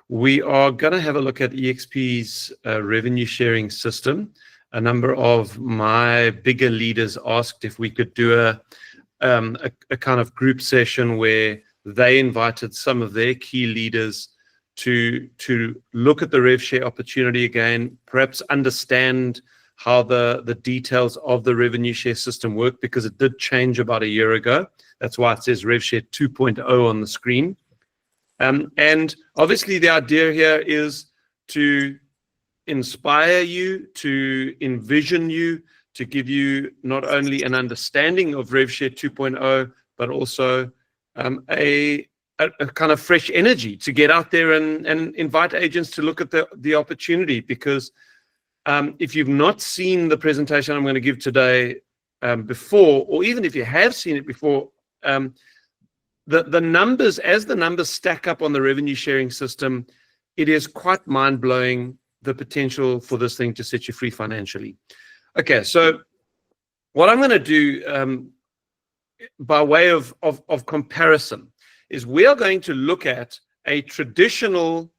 we are going to have a look at eXp's revenue sharing system. A number of my bigger leaders asked if we could do a kind of group session where they invited some of their key leaders to look at the rev share opportunity again, perhaps understand how the details of the revenue share system work, because it did change about a year ago. That's why it says rev share 2.0 on the screen. And obviously the idea here is to inspire you, to envision you, to give you not only an understanding of RevShare 2.0, but also a kind of fresh energy to get out there and invite agents to look at the opportunity. Because if you've not seen the presentation I'm going to give today before, or even if you have seen it before, the numbers, as the numbers stack up on the revenue sharing system, it is quite mind-blowing, the potential for this thing to set you free financially. Okay, so what I'm going to do by way of comparison is we are going to look at a traditional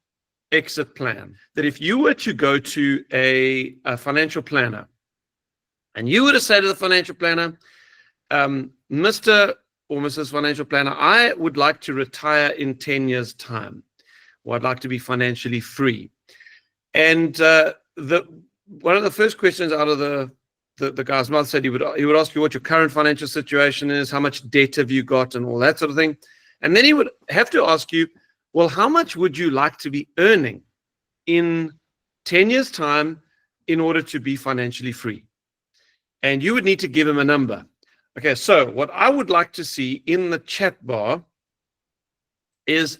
exit plan, that if you were to go to a financial planner and you were to say to the financial planner, Mr. or Mrs. Financial Planner, I would like to retire in 10 years' time, or I'd like to be financially free. And one of the first questions out of the guy's mouth said he would ask you what your current financial situation is, how much debt have you got, and all that sort of thing. And then he would have to ask you, well, how much would you like to be earning in 10 years' time in order to be financially free? And you would need to give him a number. Okay, so what I would like to see in the chat bar is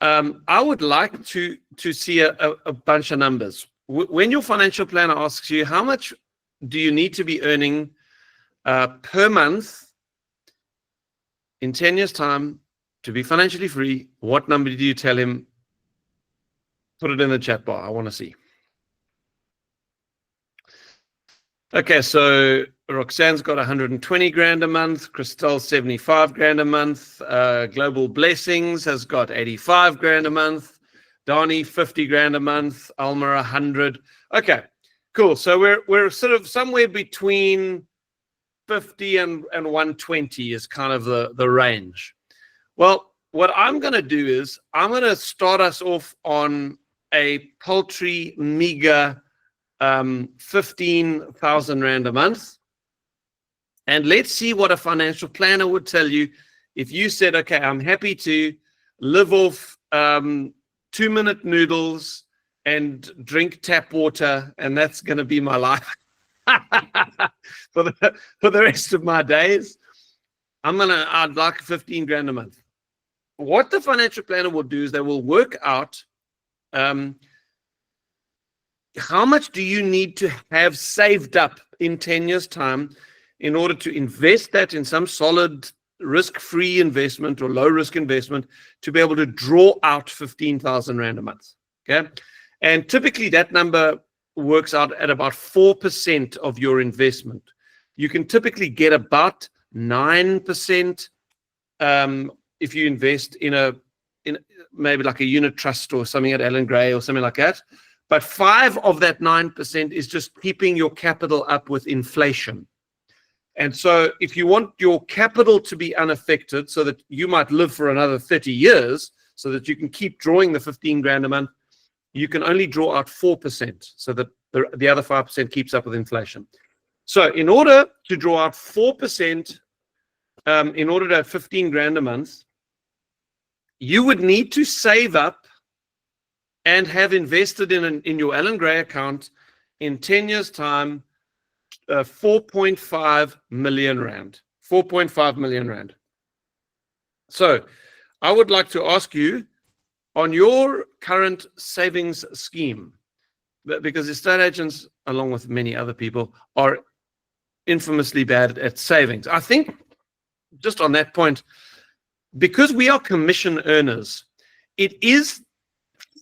I would like to see a bunch of numbers. When your financial planner asks you, how much do you need to be earning per month in 10 years' time to be financially free, what number do you tell him? Put it in the chat bar. I want to see. Okay, so Roxanne's got 120 grand a month. Christelle 75 grand a month. Global Blessings has got 85 grand a month. Donnie 50 grand a month. Alma 100. Okay, cool. So we're sort of somewhere between 50 and 120 is kind of the range. Well, what I'm going to do is I'm going to start us off on a paltry, meager 15,000 rand a month. And let's see what a financial planner would tell you if you said, okay, I'm happy to live off 2-minute noodles and drink tap water, and that's going to be my life for the rest of my days. I'd like 15 grand a month. What the financial planner will do is they will work out how much do you need to have saved up in 10 years' time in order to invest that in some solid risk-free investment or low-risk investment to be able to draw out 15,000 rand a month. Okay, and typically that number works out at about 4% of your investment. You can typically get about 9% if you invest in maybe like a unit trust or something at Allen Gray or something like that. But 5 of that 9% is just keeping your capital up with inflation. And so if you want your capital to be unaffected so that you might live for another 30 years so that you can keep drawing the 15 grand a month, you can only draw out 4% so that the other 5% keeps up with inflation. So in order to draw out 4%, in order to have 15 grand a month, you would need to save up and have invested in your Allen Gray account in 10 years' time 4.5 million rand. 4.5 million rand. So I would like to ask you, on your current savings scheme, because estate agents, along with many other people, are infamously bad at savings. I think just on that point, because we are commission earners, it is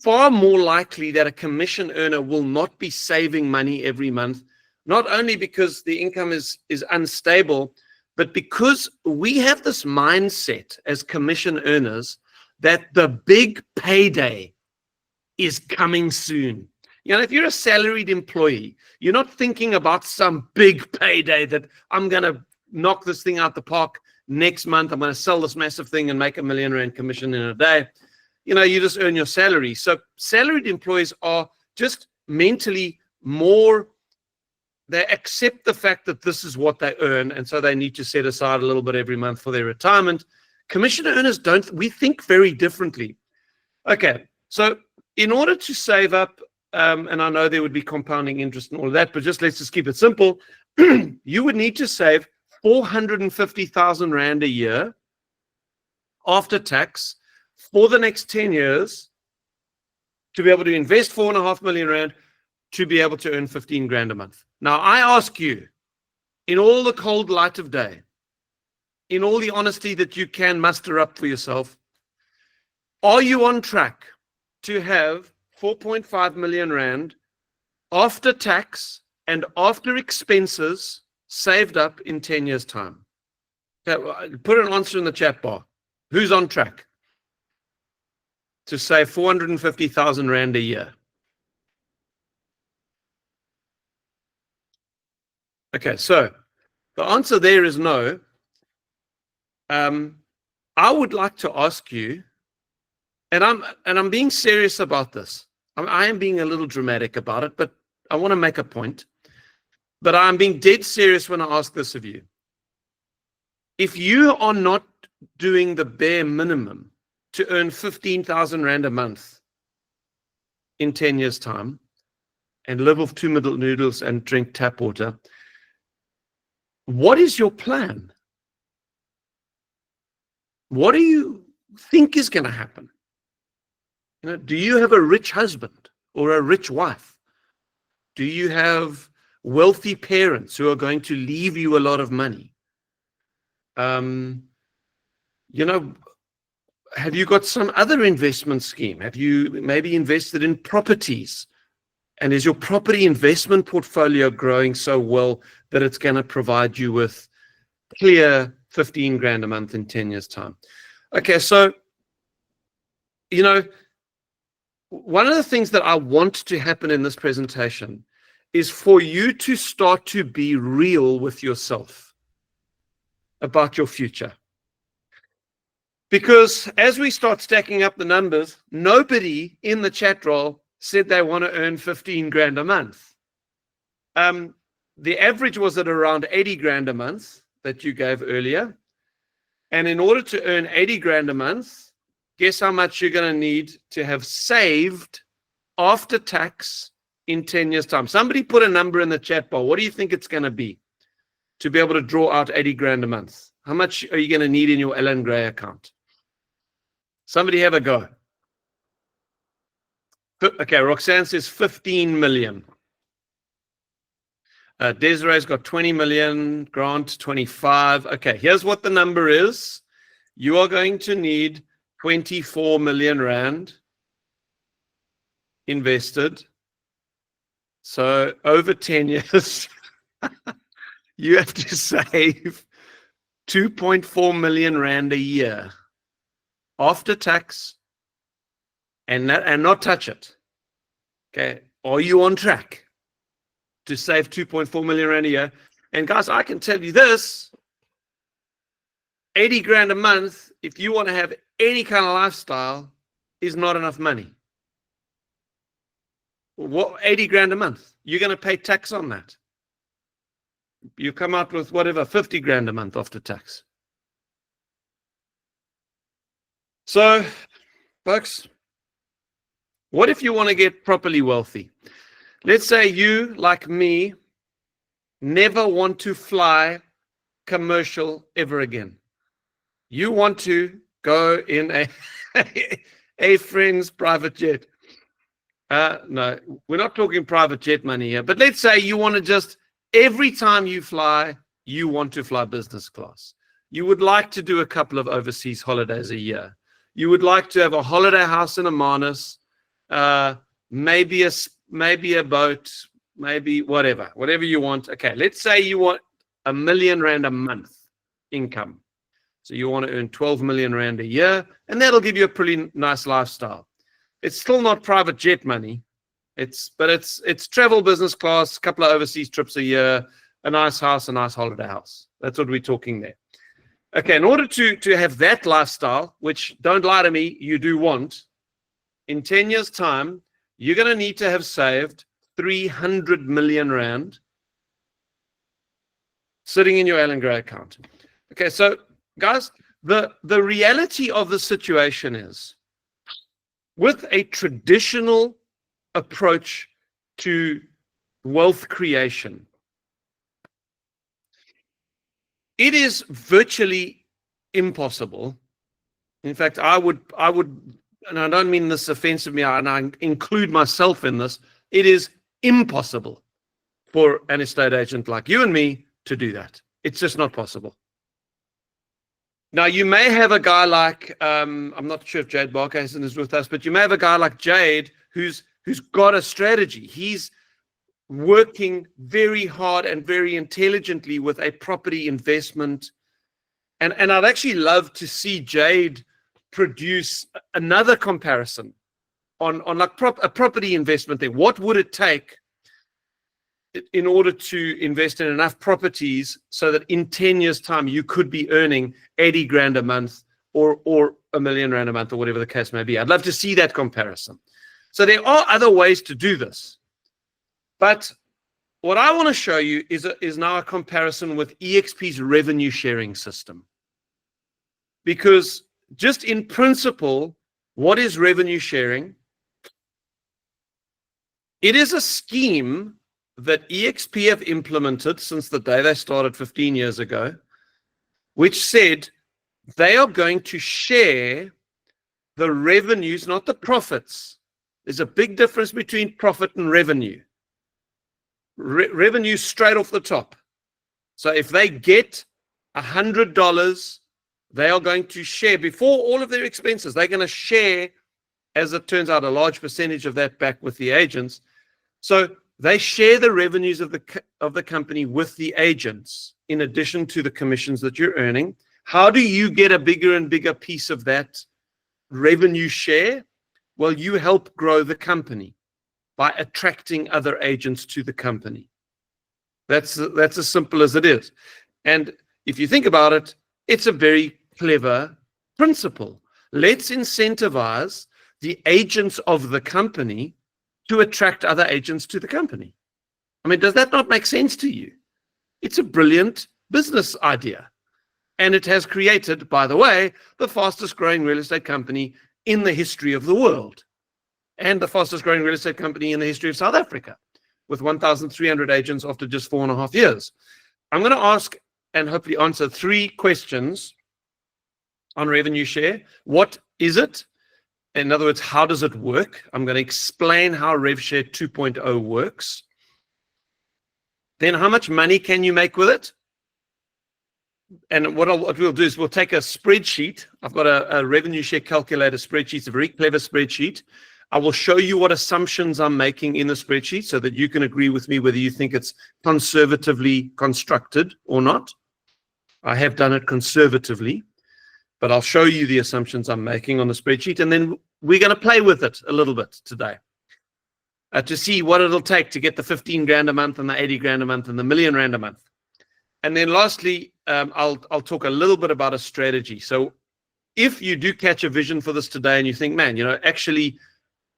far more likely that a commission earner will not be saving money every month, not only because the income is unstable, but because we have this mindset as commission earners that the big payday is coming soon. If you're a salaried employee, you're not thinking about some big payday that I'm going to knock this thing out the park next month. I'm going to sell this massive thing and make R1 million commission in a day. You just earn your salary. So salaried employees are just mentally more, they accept the fact that this is what they earn, and so they need to set aside a little bit every month for their retirement. Commission earners don't. We think very differently. Okay, so in order to save up, and I know there would be compounding interest and all of that, but let's just keep it simple. You would need to save 450,000 Rand a year after tax for the next 10 years to be able to invest 4.5 million Rand to be able to earn 15 grand a month. Now, I ask you, in all the cold light of day, in all the honesty that you can muster up for yourself, are you on track to have 4.5 million Rand after tax and after expenses saved up in 10 years' time? Okay, put an answer in the chat bar. Who's on track to save 450,000 Rand a year? Okay, so the answer there is no. I would like to ask you, and I'm being serious about this. I am being a little dramatic about it, but I want to make a point. But I'm being dead serious when I ask this of you. If you are not doing the bare minimum to earn 15,000 Rand a month in 10 years' time and live off 2 middle noodles and drink tap water, what is your plan? What do you think is going to happen? Do you have a rich husband or a rich wife? Do you have wealthy parents who are going to leave you a lot of money? Have you got some other investment scheme? Have you maybe invested in properties? And is your property investment portfolio growing so well that it's going to provide you with clear 15 grand a month in 10 years' time? Okay, so, one of the things that I want to happen in this presentation is for you to start to be real with yourself about your future. Because as we start stacking up the numbers, nobody in the chat roll said they want to earn 15 grand a month. The average was at around 80 grand a month that you gave earlier. And in order to earn 80 grand a month, guess how much you're going to need to have saved after tax in 10 years' time? Somebody put a number in the chat bar. What do you think it's going to be to be able to draw out 80 grand a month? How much are you going to need in your Ellen Gray account? Somebody have a go. Okay, Roxanne says 15 million. Desiree's got 20 million. Grant, 25. Okay, here's what the number is. You are going to need 24 million Rand invested. So over 10 years, you have to save 2.4 million Rand a year after tax and not touch it. Okay, are you on track to save 2.4 million Rand a year? And guys, I can tell you this, 80 grand a month, if you want to have any kind of lifestyle, is not enough money. What, 80 grand a month? You're going to pay tax on that. You come out with whatever, 50 grand a month after tax. So, folks, what if you want to get properly wealthy? Let's say you, like me, never want to fly commercial ever again. You want to go in a friend's private jet. No, we're not talking private jet money here. But let's say you want to just, every time you fly, you want to fly business class. You would like to do a couple of overseas holidays a year. You would like to have a holiday house in Amanus, maybe a boat, maybe whatever you want. Okay, let's say you want R1 million a month income. So you want to earn 12 million Rand a year, and that'll give you a pretty nice lifestyle. It's still not private jet money. But it's travel business class, a couple of overseas trips a year, a nice house, a nice holiday house. That's what we're talking there. Okay, in order to have that lifestyle, which, don't lie to me, you do want, in 10 years' time, you're going to need to have saved 300 million rand sitting in your Allen Gray account. Okay, so guys, the reality of the situation is, with a traditional approach to wealth creation, it is virtually impossible. In fact, I would, and I don't mean this offensively, and I include myself in this, it is impossible for an estate agent like you and me to do that. It's just not possible. Now, you may have a guy like, I'm not sure if Jade Barkhuizen is with us, but you may have a guy like Jade who's got a strategy. He's working very hard and very intelligently with a property investment. And I'd actually love to see Jade produce another comparison on like a property investment there. What would it take in order to invest in enough properties so that in 10 years' time you could be earning 80 grand a month or R1 million a month, or whatever the case may be? I'd love to see that comparison. So there are other ways to do this. But what I want to show you is now a comparison with eXp's revenue sharing system. Because just in principle, what is revenue sharing? It is a scheme that eXp have implemented since the day they started 15 years ago, which said they are going to share the revenues, not the profits. There's a big difference between profit and revenue. Revenue straight off the top. So if they get $100, they are going to share, before all of their expenses, they're going to share, as it turns out, a large percentage of that back with the agents. So they share the revenues of the company with the agents, in addition to the commissions that you're earning. How do you get a bigger and bigger piece of that revenue share? Well, you help grow the company by attracting other agents to the company. That's as simple as it is. And if you think about it, it's a very clever principle. Let's incentivize the agents of the company to attract other agents to the company. I mean, does that not make sense to you? It's a brilliant business idea. And it has created, by the way, the fastest growing real estate company in the history of the world, and the fastest growing real estate company in the history of South Africa, with 1,300 agents after just 4.5 years. I'm going to ask and hopefully answer 3 questions on revenue share. What is it? In other words, how does it work? I'm going to explain how RevShare 2.0 works. Then, how much money can you make with it? And what we'll do is we'll take a spreadsheet. I've got a revenue share calculator spreadsheet. It's a very clever spreadsheet. I will show you what assumptions I'm making in the spreadsheet so that you can agree with me whether you think it's conservatively constructed or not. I have done it conservatively, but I'll show you the assumptions I'm making on the spreadsheet, and then we're going to play with it a little bit today to see what it'll take to get the 15 grand a month and the 80 grand a month and the R1 million a month. And then lastly, I'll talk a little bit about a strategy. So if you do catch a vision for this today and you think, man, actually,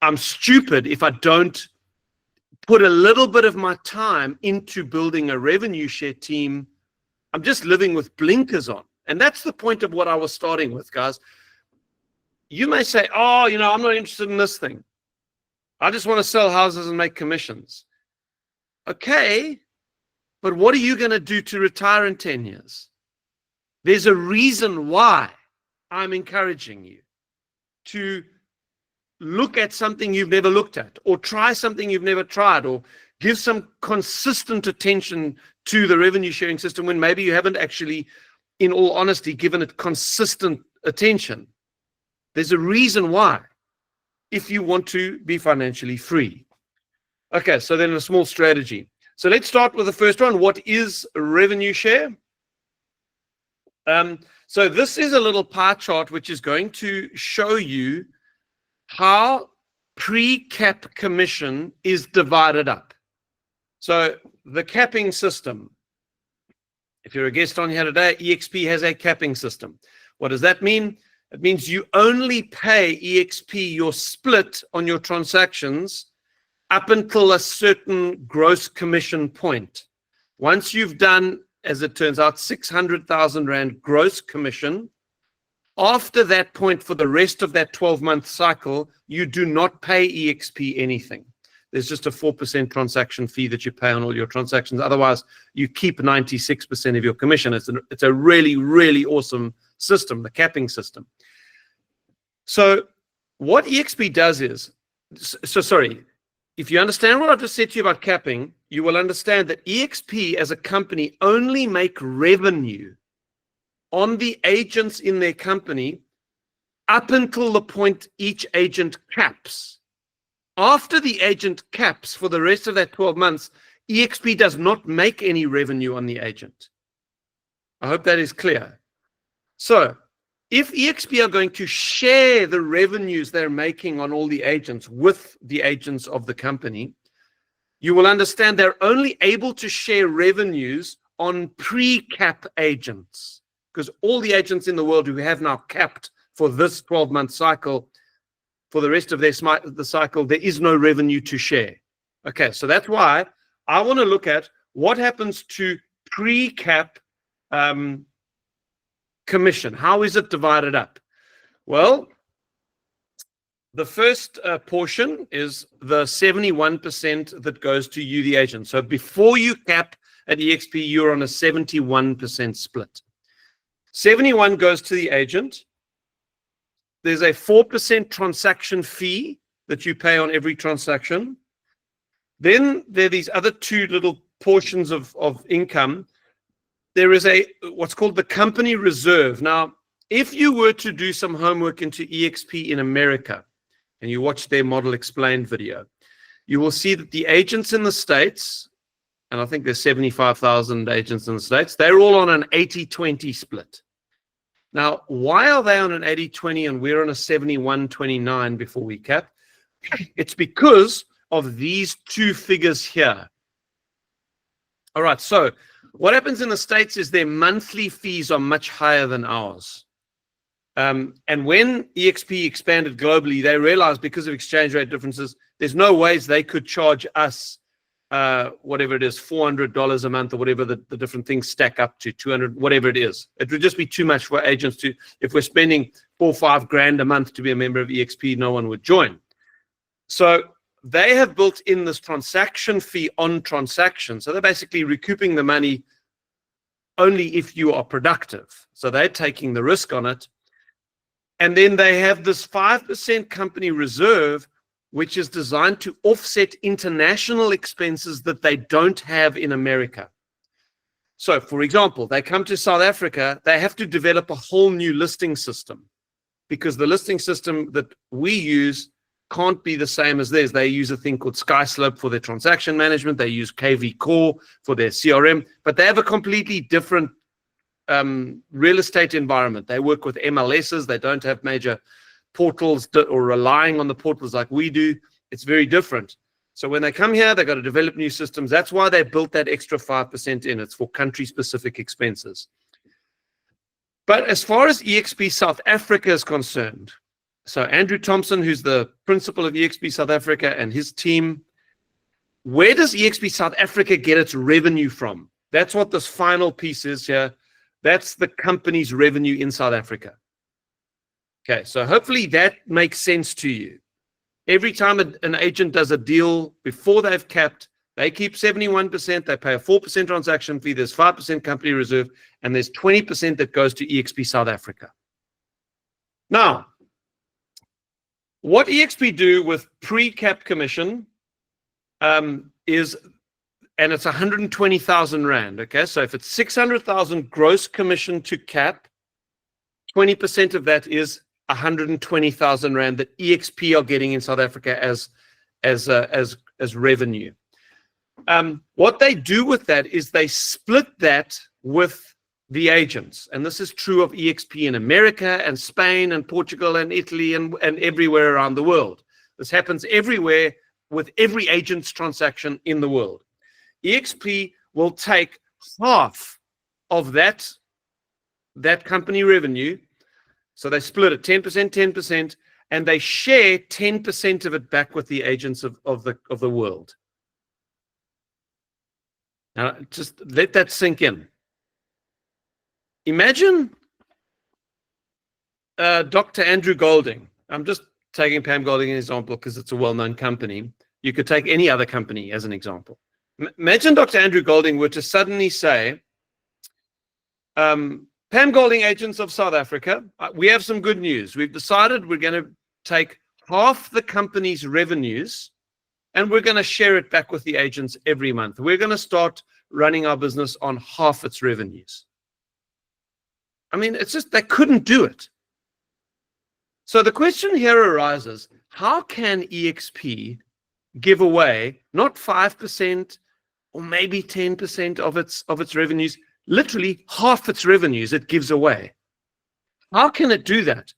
I'm stupid if I don't put a little bit of my time into building a revenue share team, I'm just living with blinkers on. And that's the point of what I was starting with, guys. You may say, oh, I'm not interested in this thing. I just want to sell houses and make commissions. Okay, but what are you going to do to retire in 10 years? There's a reason why I'm encouraging you to look at something you've never looked at, or try something you've never tried, or give some consistent attention to the revenue sharing system when maybe you haven't actually, in all honesty, given it consistent attention. There's a reason why, if you want to be financially free. Okay, so then a small strategy. So let's start with the first one. What is revenue share? So this is a little pie chart which is going to show you how pre-cap commission is divided up. So the capping system, if you're a guest on here today, eXp has a capping system. What does that mean? It means you only pay eXp your split on your transactions up until a certain gross commission point. Once you've done, as it turns out, 600,000 Rand gross commission, after that point, for the rest of that 12-month cycle, you do not pay eXp anything. There's just a 4% transaction fee that you pay on all your transactions. Otherwise, you keep 96% of your commission. It's a really, really awesome system, the capping system. So what eXp does is, sorry, if you understand what I've just said to you about capping, you will understand that eXp as a company only make revenue on the agents in their company up until the point each agent caps. After the agent caps for the rest of that 12 months, eXp does not make any revenue on the agent. I hope that is clear. So if eXp are going to share the revenues they're making on all the agents with the agents of the company, you will understand they're only able to share revenues on pre-cap agents, because all the agents in the world who have now capped for this 12-month cycle, for the rest of the cycle, there is no revenue to share. Okay, so that's why I want to look at what happens to pre-cap commission. How is it divided up? Well, the first portion is the 71% that goes to you, the agent. So before you cap at eXp, you're on a 71% split. 71 goes to the agent. There's a 4% transaction fee that you pay on every transaction. Then there are these other two little portions of income. There is what's called the company reserve. Now, if you were to do some homework into eXp in America, and you watch their model explained video, you will see that the agents in the States, and I think there's 75,000 agents in the States, they're all on an 80-20 split. Now, why are they on an 80-20 and we're on a 71-29 before we cap? It's because of these two figures here. All right, so what happens in the States is their monthly fees are much higher than ours. And when eXp expanded globally, they realized because of exchange rate differences, there's no ways they could charge us whatever it is, $400 a month or whatever the different things stack up to, 200, whatever it is. It would just be too much for agents to, if we're spending $4 or $5 grand a month to be a member of eXp, no one would join. So they have built in this transaction fee on transaction. So they're basically recouping the money only if you are productive. So they're taking the risk on it. And then they have this 5% company reserve, which is designed to offset international expenses that they don't have in America. So, for example, they come to South Africa, they have to develop a whole new listing system because the listing system that we use can't be the same as theirs. They use a thing called SkySlope for their transaction management. They use KV Core for their CRM, but they have a completely different real estate environment. They work with MLSs. They don't have major portals or relying on the portals like we do. It's very different. So when they come here, they've got to develop new systems. That's why they built that extra 5% in. It's for country-specific expenses. But as far as eXp South Africa is concerned, so Andrew Thompson, who's the principal of eXp South Africa, and his team, where does eXp South Africa get its revenue from? That's what this final piece is here. That's the company's revenue in South Africa. Okay, so hopefully that makes sense to you. Every time an agent does a deal before they've capped, they keep 71%, they pay a 4% transaction fee, there's 5% company reserve, and there's 20% that goes to eXp South Africa. Now, what eXp do with pre-cap commission is, and it's 120,000 Rand, okay? So if it's 600,000 gross commission to cap, 20% of that is 120,000 Rand that eXp are getting in South Africa as revenue. What they do with that is they split that with the agents. And this is true of eXp in America and Spain and Portugal and Italy and everywhere around the world. This happens everywhere with every agent's transaction in the world. eXp will take half of that company revenue. So they split it 10%, 10%, and they share 10% of it back with the agents of the world. Now, just let that sink in. Imagine Dr. Andrew Golding. I'm just taking Pam Golding as an example because it's a well-known company. You could take any other company as an example. Imagine Dr. Andrew Golding were to suddenly say, Pam Golding, agents of South Africa, we have some good news. We've decided we're going to take half the company's revenues and we're going to share it back with the agents every month. We're going to start running our business on half its revenues. I mean, it's just, they couldn't do it. So the question here arises, how can eXp give away not 5% or maybe 10% of its revenues, literally half its revenues it gives away? How can it do that?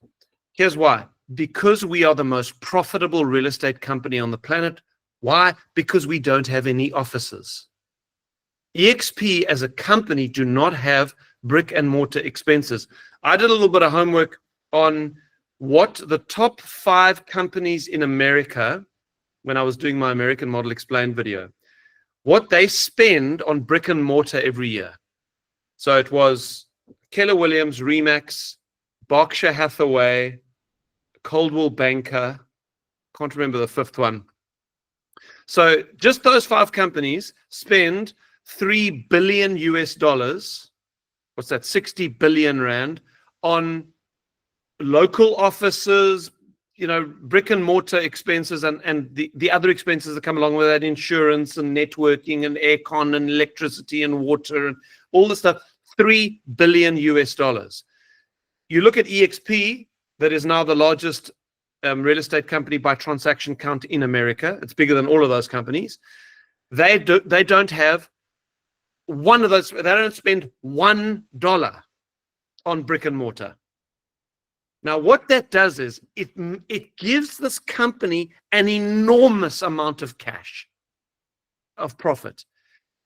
Here's why. Because we are the most profitable real estate company on the planet. Why? Because we don't have any offices. eXp as a company do not have brick and mortar expenses. I did a little bit of homework on what the top 5 companies in America, when I was doing my American Model Explained video, what they spend on brick and mortar every year. So it was Keller Williams, Remax, Berkshire Hathaway, Coldwell Banker, can't remember the 5th one. So just those 5 companies spend $3 billion US, what's that, 60 billion rand, on local offices, you know, brick and mortar expenses and the other expenses that come along with that, insurance and networking and aircon and electricity and water and all the stuff, $3 billion US. You look at eXp, that is now the largest real estate company by transaction count in America. It's bigger than all of those companies. They don't have one of those. They don't spend $1 on brick and mortar. Now, what that does is it gives this company an enormous amount of cash, of profit,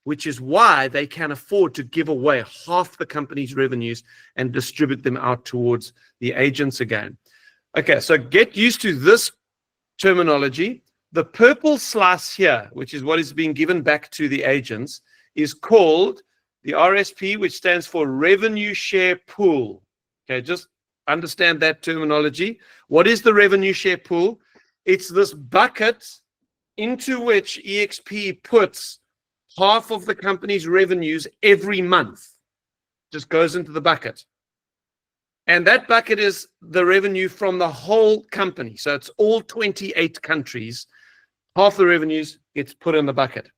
which is why they can afford to give away half the company's revenues and distribute them out towards the agents again. Okay, so get used to this terminology. The purple slice here, which is what is being given back to the agents, is called the RSP, which stands for Revenue Share Pool. Okay, just understand that terminology. What is the revenue share pool? It's this bucket into which eXp puts half of the company's revenues every month. Just goes into the bucket. And that bucket is the revenue from the whole company. So it's all 28 countries. Half the revenues gets put in the bucket.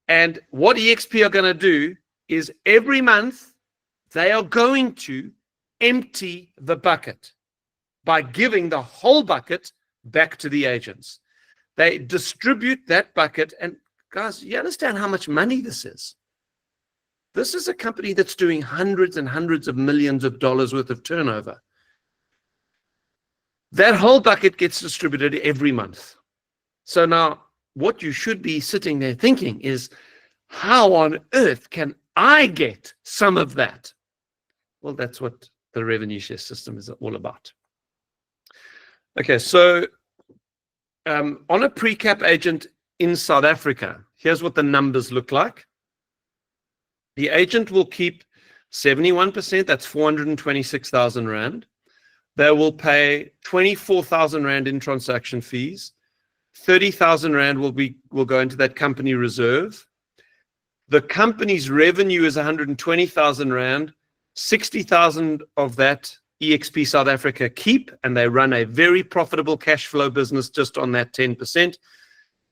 And what eXp are going to do is every month they are going to empty the bucket by giving the whole bucket back to the agents. They distribute that bucket. And guys, you understand how much money this is? This is a company that's doing hundreds and hundreds of millions of dollars worth of turnover. That whole bucket gets distributed every month. So now what you should be sitting there thinking is, how on earth can I get some of that? Well, that's what the revenue share system is all about. Okay, so on a pre-cap agent in South Africa, here's what the numbers look like. The agent will keep 71%, that's 426,000 Rand. They will pay 24,000 Rand in transaction fees. 30,000 Rand will go into that company reserve. The company's revenue is 120,000 Rand. 60,000 of that eXp South Africa keep, and they run a very profitable cash flow business just on that 10%.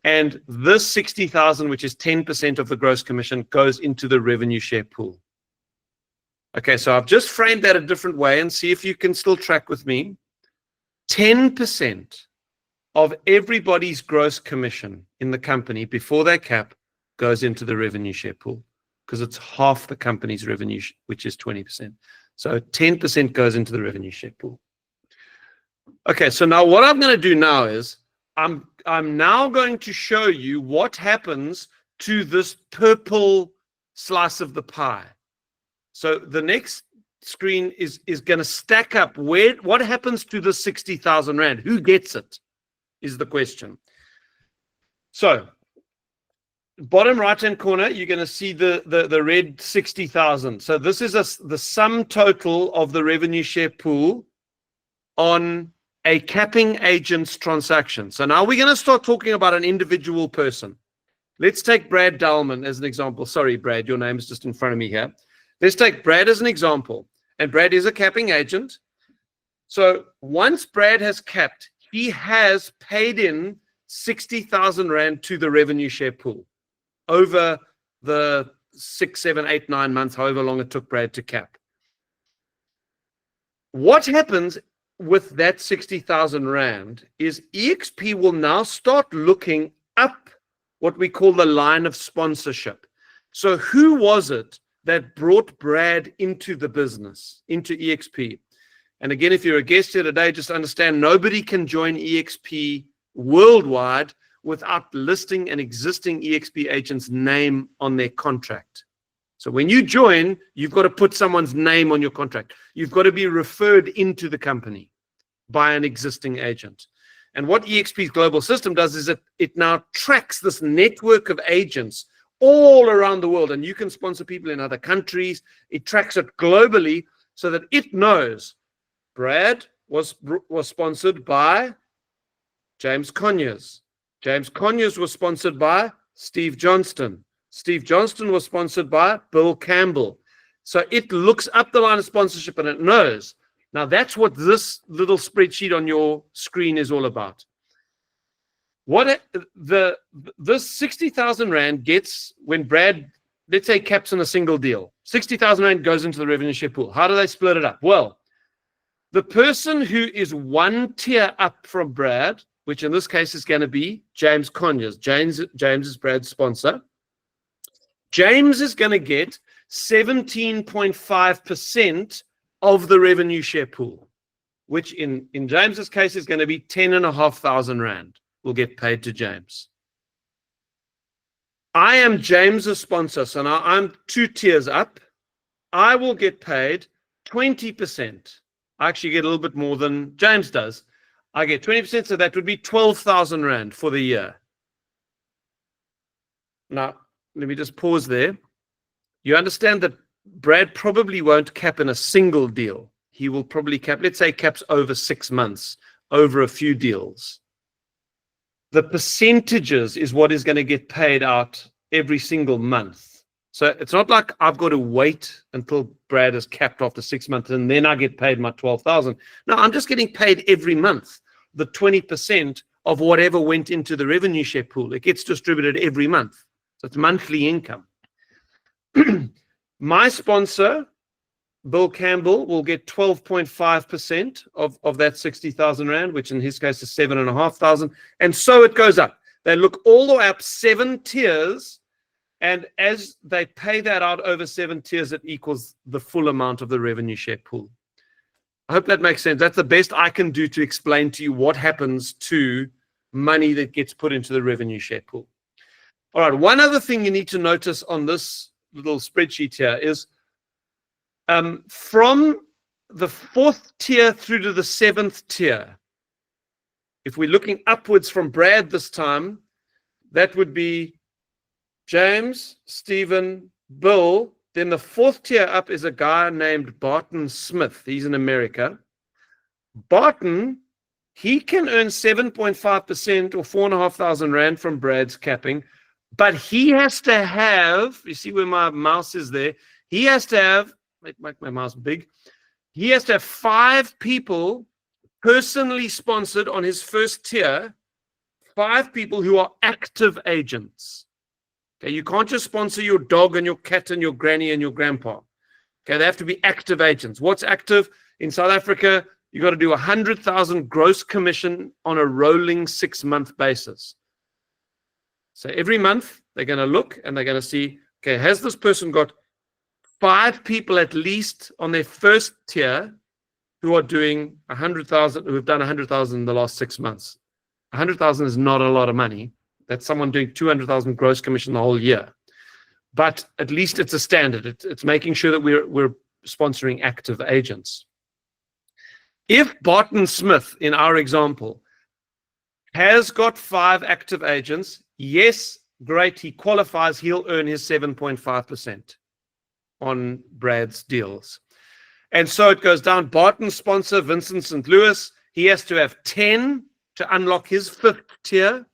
And this 60,000, which is 10% of the gross commission, goes into the revenue share pool. Okay, so I've just framed that a different way and see if you can still track with me. 10% of everybody's gross commission in the company before they cap goes into the revenue share pool, because it's half the company's revenue, which is 20%. So 10% goes into the revenue share pool. Okay, so now what I'm going to do now is I'm now going to show you what happens to this purple slice of the pie. So the next screen is going to stack up what happens to the 60,000 Rand. Who gets it is the question. So bottom right hand corner, you're going to see the red 60,000. So this is the sum total of the revenue share pool on a capping agent's transaction. So now we're going to start talking about an individual person. Let's take Brad Dallman as an example. Sorry, Brad, your name is just in front of me here. Let's take Brad as an example. And Brad is a capping agent. So once Brad has capped, he has paid in 60,000 Rand to the revenue share pool over the 6, 7, 8, 9 months, however long it took Brad to cap. What happens with that 60,000 Rand is eXp will now start looking up what we call the line of sponsorship. So who was it that brought Brad into the business, into eXp? And again, if you're a guest here today, just understand nobody can join eXp worldwide without listing an existing eXp agent's name on their contract. So when you join, you've got to put someone's name on your contract. You've got to be referred into the company by an existing agent. And what eXp's global system does is it now tracks this network of agents all around the world. And you can sponsor people in other countries. It tracks it globally so that it knows Brad was sponsored by James Conyers. James Conyers was sponsored by Steve Johnston. Steve Johnston was sponsored by Bill Campbell. So it looks up the line of sponsorship and it knows. Now that's what this little spreadsheet on your screen is all about. What this 60,000 Rand gets when Brad, let's say, caps on a single deal. 60,000 Rand goes into the revenue share pool. How do they split it up? Well, the person who is one tier up from Brad, which in this case is going to be James Conyers. James is Brad's sponsor. James is going to get 17.5% of the revenue share pool, which in James's case is going to be 10,500 Rand will get paid to James. I am James's sponsor, so now I'm 2 tiers up. I will get paid 20%. I actually get a little bit more than James does. I get 20%, so that would be 12,000 Rand for the year. Now, let me just pause there. You understand that Brad probably won't cap in a single deal. He will probably cap, let's say caps over 6 months, over a few deals. The percentages is what is going to get paid out every single month. So it's not like I've got to wait until Brad is capped after 6 months and then I get paid my 12,000. No, I'm just getting paid every month, the 20% of whatever went into the revenue share pool. It gets distributed every month. So it's monthly income. My sponsor, Bill Campbell, will get 12.5% of that 60,000 Rand, which in his case is 7,500. And so it goes up. They look all the way up 7 tiers. And as they pay that out over 7 tiers, it equals the full amount of the revenue share pool. I hope that makes sense. That's the best I can do to explain to you what happens to money that gets put into the revenue share pool. All right, one other thing you need to notice on this little spreadsheet here is from the 4th tier through to the 7th tier, if we're looking upwards from Brad this time, that would be James, Stephen, Bill. Then the 4th tier up is a guy named Barton Smith. He's in America. Barton, he can earn 7.5% or 4,500 Rand from Brad's capping, but he has to have, you see where my mouse is there, he has to have, make my mouse big, he has to have 5 people personally sponsored on his 1st tier, 5 people who are active agents. Okay, you can't just sponsor your dog and your cat and your granny and your grandpa. Okay, they have to be active agents. What's active? In South Africa, you got to do 100,000 gross commission on a rolling 6-month basis. So every month they're going to look and they're going to see, okay, has this person got 5 people at least on their 1st tier who are doing 100,000, who have done 100,000 in the last 6 months? 100,000 is not a lot of money. That's someone doing 200,000 gross commission the whole year. But at least it's a standard. It's making sure that we're sponsoring active agents. If Barton Smith, in our example, has got 5 active agents, yes, great, he qualifies, he'll earn his 7.5% on Brad's deals. And so it goes down. Barton's sponsor, Vincent St. Louis, he has to have 10 to unlock his 5th tier.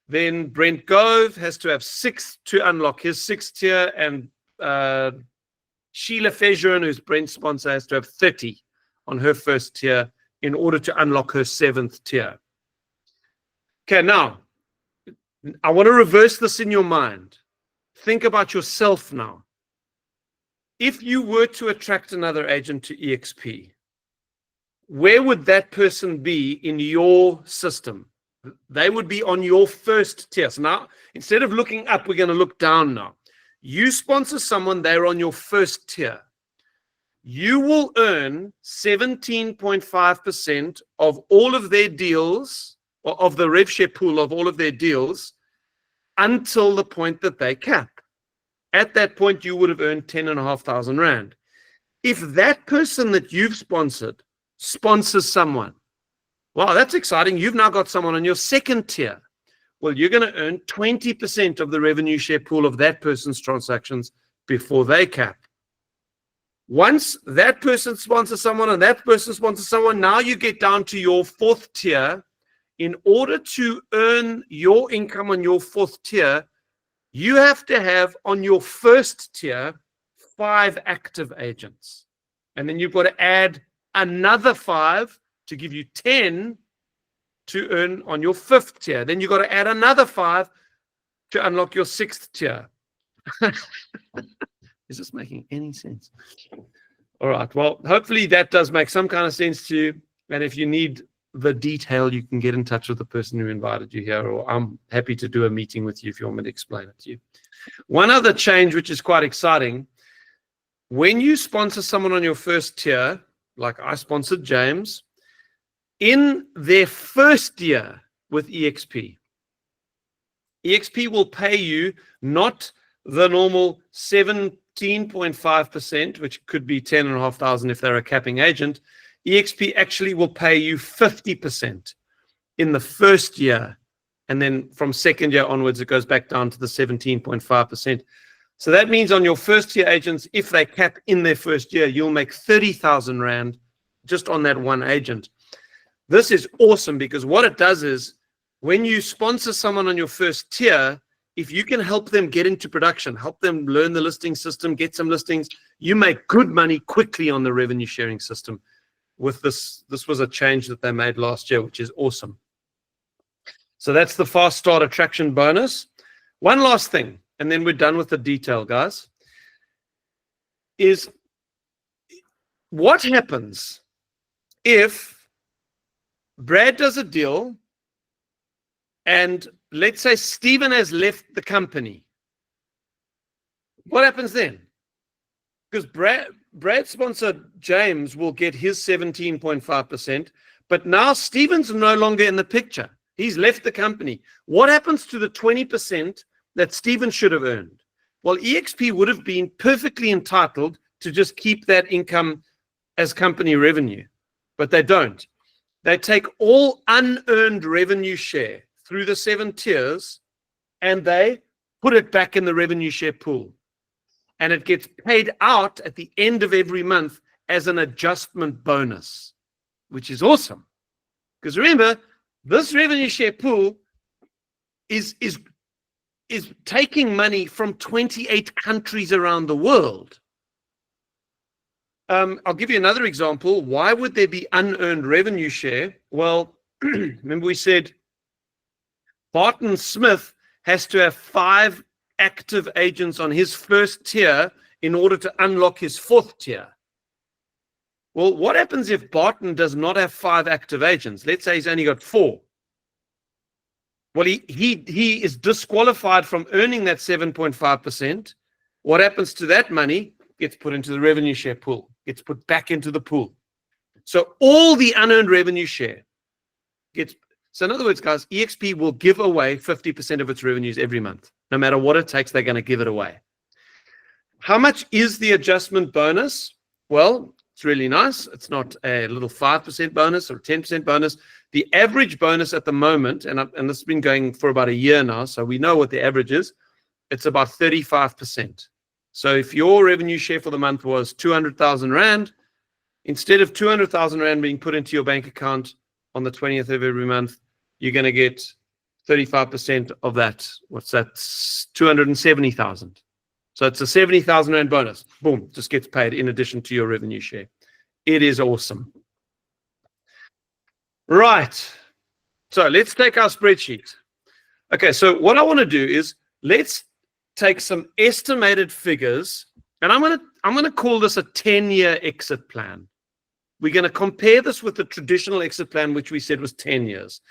Then Brent Gove has to have 6 to unlock his 6th tier. And Sheila Fejeron, who's Brent's sponsor, has to have 30 on her 1st tier in order to unlock her 7th tier. Okay, now, I want to reverse this in your mind. Think about yourself now. If you were to attract another agent to eXp, where would that person be in your system? They would be on your 1st tier. So now, instead of looking up, we're going to look down now. You sponsor someone, they're on your 1st tier. You will earn 17.5% of all of their deals, or of the rev share pool of all of their deals, until the point that they cap. At that point, you would have earned 10,500 Rand. If that person that you've sponsored sponsors someone, wow, that's exciting. You've now got someone on your 2nd tier. Well, you're going to earn 20% of the revenue share pool of that person's transactions before they cap. Once that person sponsors someone and that person sponsors someone, now you get down to your 4th tier. In order to earn your income on your 4th tier, you have to have on your 1st tier 5 active agents. And then you've got to add another 5 to give you 10 to earn on your 5th tier. Then you've got to add another 5 to unlock your 6th tier. Is this making any sense? All right. Well, hopefully that does make some kind of sense to you. And if you need the detail, you can get in touch with the person who invited you here, or I'm happy to do a meeting with you if you want me to explain it to you. One other change, which is quite exciting, when you sponsor someone on your 1st tier, like I sponsored James, in their 1st year with eXp, eXp will pay you not the normal 17.5%, which could be 10,500 if they're a capping agent. eXp actually will pay you 50% in the 1st year. And then from 2nd year onwards, it goes back down to the 17.5%. So that means on your 1st tier agents, if they cap in their 1st year, you'll make 30,000 Rand just on that one agent. This is awesome because what it does is when you sponsor someone on your 1st tier, if you can help them get into production, help them learn the listing system, get some listings, you make good money quickly on the revenue sharing system. With this was a change that they made last year, which is awesome. So that's the fast start attraction bonus. One last thing, and then we're done with the detail, guys, is what happens if Brad does a deal and let's say Stephen has left the company. What happens then? Because Brad's sponsor, James, will get his 17.5%, but now Stephen's no longer in the picture. He's left the company. What happens to the 20% that Stephen should have earned? Well, eXp would have been perfectly entitled to just keep that income as company revenue, but they don't. They take all unearned revenue share through the 7 tiers and they put it back in the revenue share pool. And it gets paid out at the end of every month as an adjustment bonus, which is awesome. Because remember, this revenue share pool is taking money from 28 countries around the world. I'll give you another example. Why would there be unearned revenue share? Well, remember we said Barton Smith has to have 5 active agents on his 1st tier in order to unlock his 4th tier. Well, what happens if Barton does not have 5 active agents? Let's say he's only got 4. Well, he is disqualified from earning that 7.5%. What happens to that money? Gets put into the revenue share pool. Gets put back into the pool. So all the unearned revenue share gets So in other words, guys, eXp will give away 50% of its revenues every month. No matter what it takes, they're going to give it away. How much is the adjustment bonus? Well, it's really nice. It's not a little 5% bonus or 10% bonus. The average bonus at the moment, and this has been going for about a year now, so we know what the average is, it's about 35%. So if your revenue share for the month was 200,000 Rand, instead of 200,000 Rand being put into your bank account on the 20th of every month, you're going to get 35% of that. What's that? 270,000. So it's a 70,000 Rand bonus. Boom, just gets paid in addition to your revenue share. It is awesome. Right. So let's take our spreadsheet. Okay, so what I want to do is let's take some estimated figures, and I'm going to call this a 10-year exit plan. We're going to compare this with the traditional exit plan, which we said was 10 years.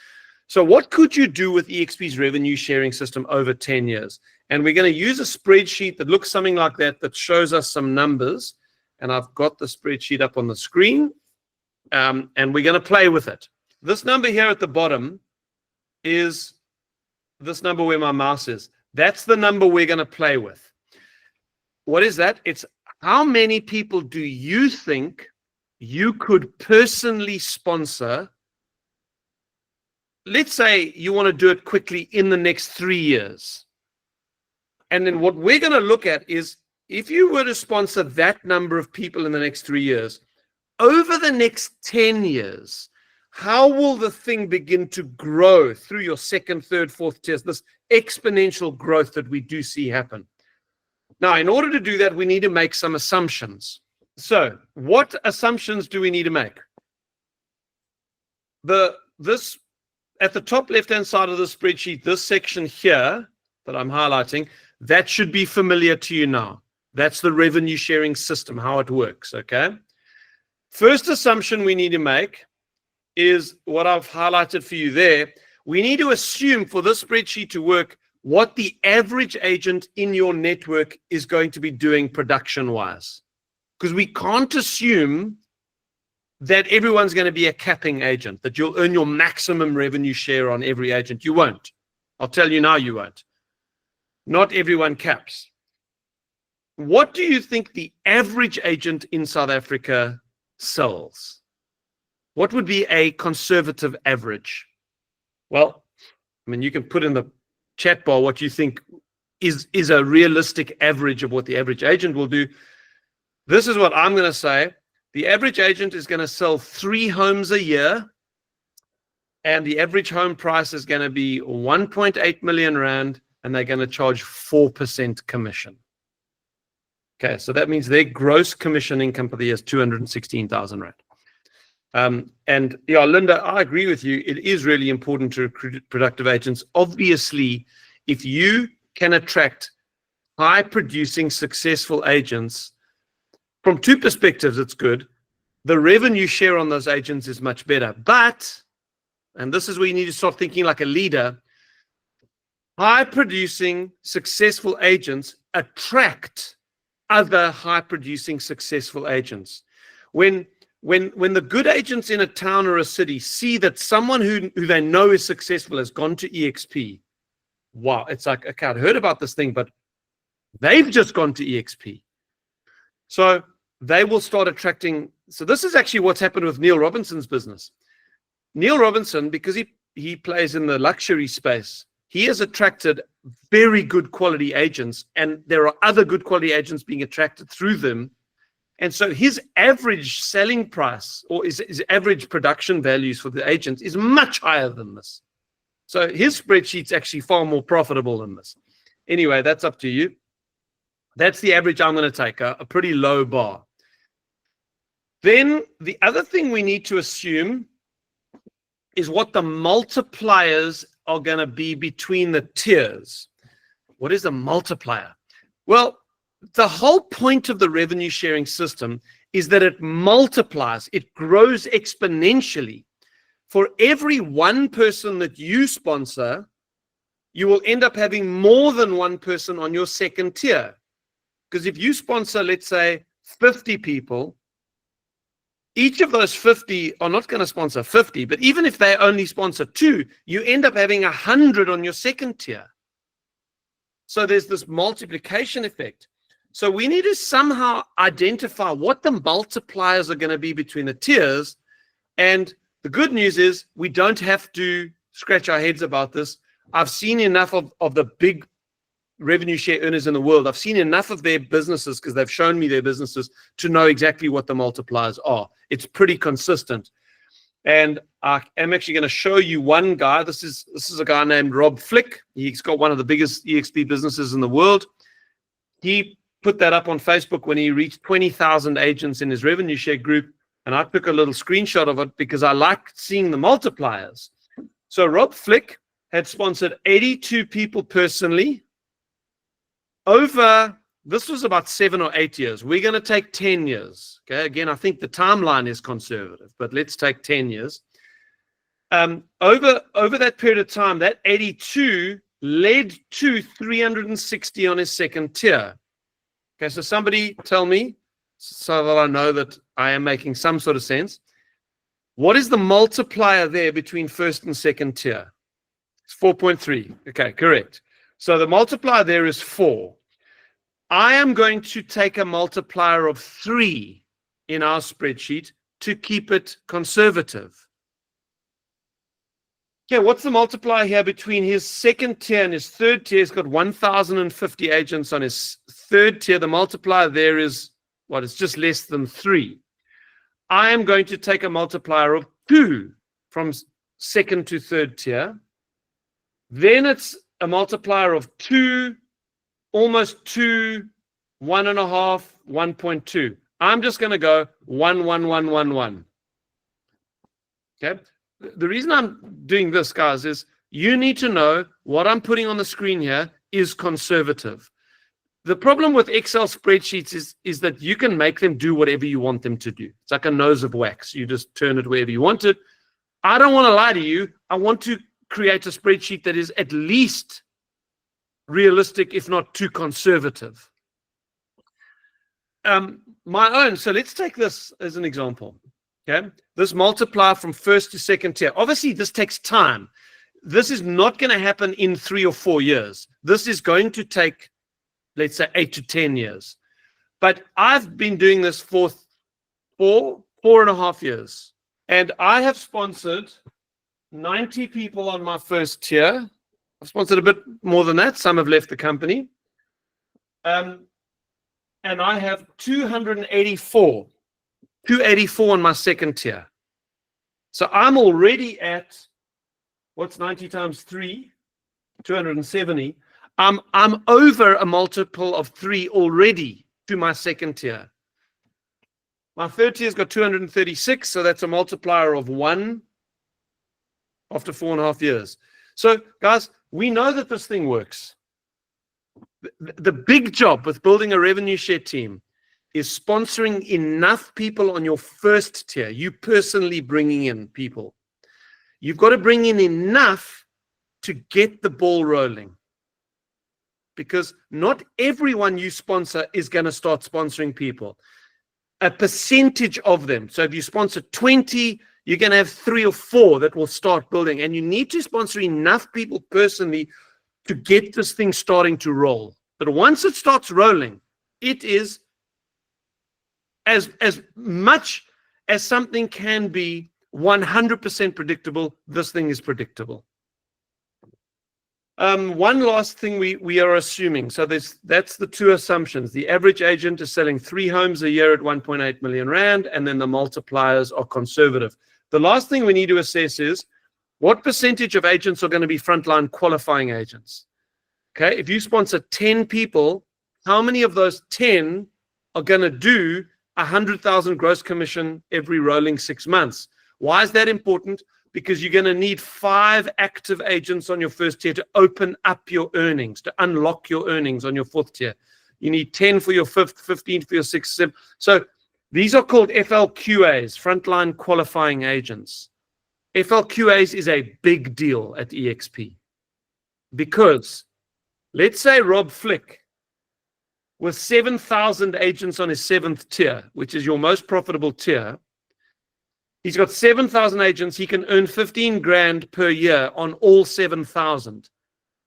So what could you do with eXp's revenue sharing system over 10 years? And we're going to use a spreadsheet that looks something like that shows us some numbers. And I've got the spreadsheet up on the screen, and we're going to play with it. This number here at the bottom is this number where my mouse is. That's the number we're going to play with. What is that? It's how many people do you think you could personally sponsor? Let's say you want to do it quickly in the next 3 years. And then what we're going to look at is if you were to sponsor that number of people in the next 3 years, over the next 10 years, how will the thing begin to grow through your second, third, fourth tiers, this exponential growth that we do see happen? Now, in order to do that, we need to make some assumptions. So what assumptions do we need to make? This at the top left-hand side of the spreadsheet, this section here that I'm highlighting, that should be familiar to you now. That's the revenue sharing system, how it works, okay? First assumption we need to make is what I've highlighted for you there. We need to assume for this spreadsheet to work what the average agent in your network is going to be doing production-wise. Because we can't assume that everyone's going to be a capping agent, that you'll earn your maximum revenue share on every agent. You won't. I'll tell you now, you won't. Not everyone caps. What do you think the average agent in South Africa sells? What would be a conservative average? Well, I mean, you can put in the chat bar what you think is a realistic average of what the average agent will do. This is what I'm going to say. The average agent is going to sell 3 homes a year, and the average home price is going to be 1.8 million Rand, and they're going to charge 4% commission. Okay, so that means their gross commission income for the year is 216,000 Rand. And yeah, Linda, I agree with you. It is really important to recruit productive agents. Obviously, if you can attract high-producing, successful agents, from 2 perspectives, it's good. The revenue share on those agents is much better. But, and this is where you need to start thinking like a leader, high-producing, successful agents attract other high-producing, successful agents. When the good agents in a town or a city see that someone who they know is successful has gone to eXp, wow, it's like, okay, I've heard about this thing, but they've just gone to eXp. So they will start attracting. So this is actually what's happened with Neil Robinson's business. Neil Robinson, because he plays in the luxury space, he has attracted very good quality agents, and there are other good quality agents being attracted through them. And so his average selling price or his average production values for the agents is much higher than this. So his spreadsheet's actually far more profitable than this. Anyway, that's up to you. That's the average I'm going to take, a pretty low bar. Then the other thing we need to assume is what the multipliers are going to be between the tiers. What is a multiplier? Well, the whole point of the revenue sharing system is that it multiplies, it grows exponentially. For every 1 person that you sponsor, you will end up having more than 1 person on your second tier. Because if you sponsor, let's say, 50 people, each of those 50 are not going to sponsor 50, but even if they only sponsor 2, you end up having 100 on your second tier. So there's this multiplication effect. So we need to somehow identify what the multipliers are going to be between the tiers. And the good news is we don't have to scratch our heads about this. I've seen enough of the big revenue share earners in the world. I've seen enough of their businesses, because they've shown me their businesses, to know exactly what the multipliers are. It's pretty consistent. And I am actually going to show you one guy. This is a guy named Rob Flick. He's got one of the biggest eXp businesses in the world. He put that up on Facebook when he reached 20,000 agents in his revenue share group. And I took a little screenshot of it because I liked seeing the multipliers. So Rob Flick had sponsored 82 people personally over, this was about 7 or 8 years. We're going to take 10 years. Okay. Again, I think the timeline is conservative, but let's take 10 years. Over that period of time, that 82 led to 360 on his second tier. Okay. So somebody tell me, so that I know that I am making some sort of sense. What is the multiplier there between first and second tier? It's 4.3. Okay, correct. So the multiplier there is 4. I am going to take a multiplier of 3 in our spreadsheet to keep it conservative. Okay, what's the multiplier here between his second tier and his third tier? He's got 1,050 agents on his third tier. The multiplier there is, what, it's just less than 3. I am going to take a multiplier of 2 from second to third tier. Then it's a multiplier of 2, almost 2, 1.5, 1.2. I'm just going to go 1, 1, 1, 1, 1. Okay. The reason I'm doing this, guys, is you need to know what I'm putting on the screen here is conservative. The problem with Excel spreadsheets is that you can make them do whatever you want them to do. It's like a nose of wax. You just turn it wherever you want it. I don't want to lie to you. I want to create a spreadsheet that is at least realistic, if not too conservative. My own. So let's take this as an example. Okay, this multiplier from first to second tier. Obviously, this takes time. This is not going to happen in 3 or 4 years. This is going to take, let's say, 8 to 10 years. But I've been doing this for 4.5 years. And I have sponsored 90 people on my first tier. I've sponsored a bit more than that. Some have left the company. And I have 284 on my second tier. So I'm already at, what's 90 times 3? 270. I'm over a multiple of 3 already to my second tier. My third tier's got 236, so that's a multiplier of 1 after 4.5 years. So, guys, we know that this thing works. The big job with building a revenue share team is sponsoring enough people on your first tier, you personally bringing in people. You've got to bring in enough to get the ball rolling. Because not everyone you sponsor is going to start sponsoring people. A percentage of them. So if you sponsor 20, you're going to have 3 or 4 that will start building. And you need to sponsor enough people personally to get this thing starting to roll. But once it starts rolling, it is as much as something can be 100% predictable, this thing is predictable. One last thing we are assuming. So that's the 2 assumptions. The average agent is selling 3 homes a year at 1.8 million rand, and then the multipliers are conservative. The last thing we need to assess is what percentage of agents are going to be frontline qualifying agents. Okay, if you sponsor 10 people, how many of those 10 are going to do 100,000 gross commission every rolling 6 months? Why is that important? Because you're going to need 5 active agents on your first tier to open up your earnings, to unlock your earnings on your 4th tier. You need 10 for your 5th, 15 for your 6th, 7th. So these are called FLQAs, frontline qualifying agents. FLQAs is a big deal at eXp because let's say Rob Flick with 7,000 agents on his 7th tier, which is your most profitable tier, He's got 7,000 agents. He can earn 15 grand per year on all 7,000.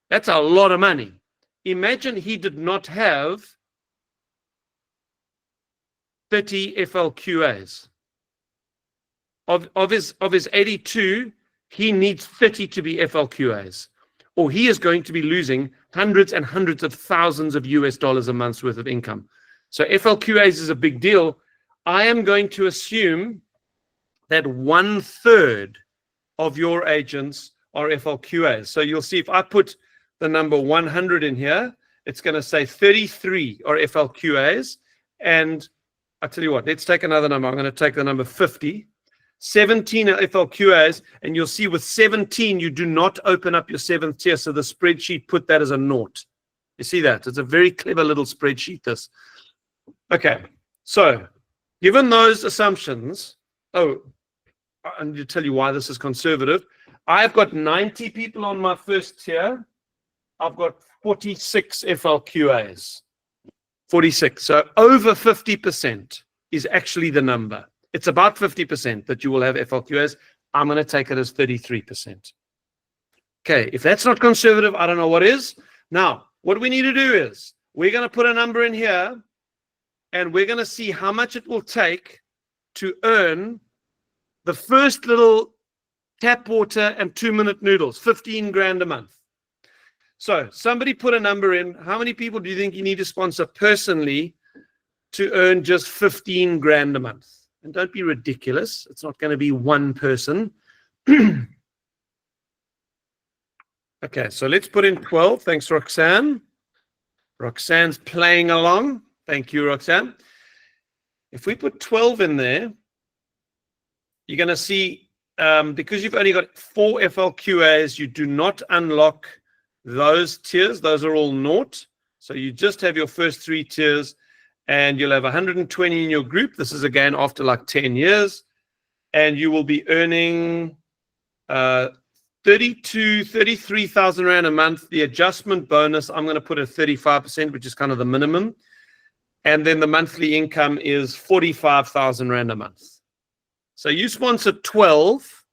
That's a lot of money. Imagine he did not have 30 FLQAs. Of his 82, he needs 30 to be FLQAs, or he is going to be losing hundreds and hundreds of thousands of US dollars a month's worth of income. So FLQAs is a big deal. I am going to assume that 1/3 of your agents are FLQAs. So you'll see if I put the number 100 in here, it's going to say 33 are FLQAs. And I'll tell you what, let's take another number. I'm going to take the number 50. 17 are FLQAs, and you'll see with 17, you do not open up your 7th tier. So the spreadsheet put that as a naught. You see that? It's a very clever little spreadsheet, this. Okay, so given those assumptions, I need to tell you why this is conservative. I've got 90 people on my first tier. I've got 46 FLQAs. 46. So over 50% is actually the number. It's about 50% that you will have FLQAs. I'm going to take it as 33%. Okay, if that's not conservative, I don't know what is. Now, what we need to do is we're going to put a number in here, and we're going to see how much it will take to earn the first little tap water and 2-minute noodles, 15 grand a month. So somebody put a number in. How many people do you think you need to sponsor personally to earn just 15 grand a month? And don't be ridiculous. It's not going to be one person. Okay, so let's put in 12. Thanks, Roxanne. Roxanne's playing along. Thank you, Roxanne. If we put 12 in there, you're going to see, because you've only got 4 FLQAs, you do not unlock those tiers. Those are all naught. So you just have your first 3 tiers, and you'll have 120 in your group. This is again after like 10 years. And you will be earning 33,000 Rand a month. The adjustment bonus, I'm going to put at 35%, which is kind of the minimum. And then the monthly income is 45,000 Rand a month. So you sponsor 12.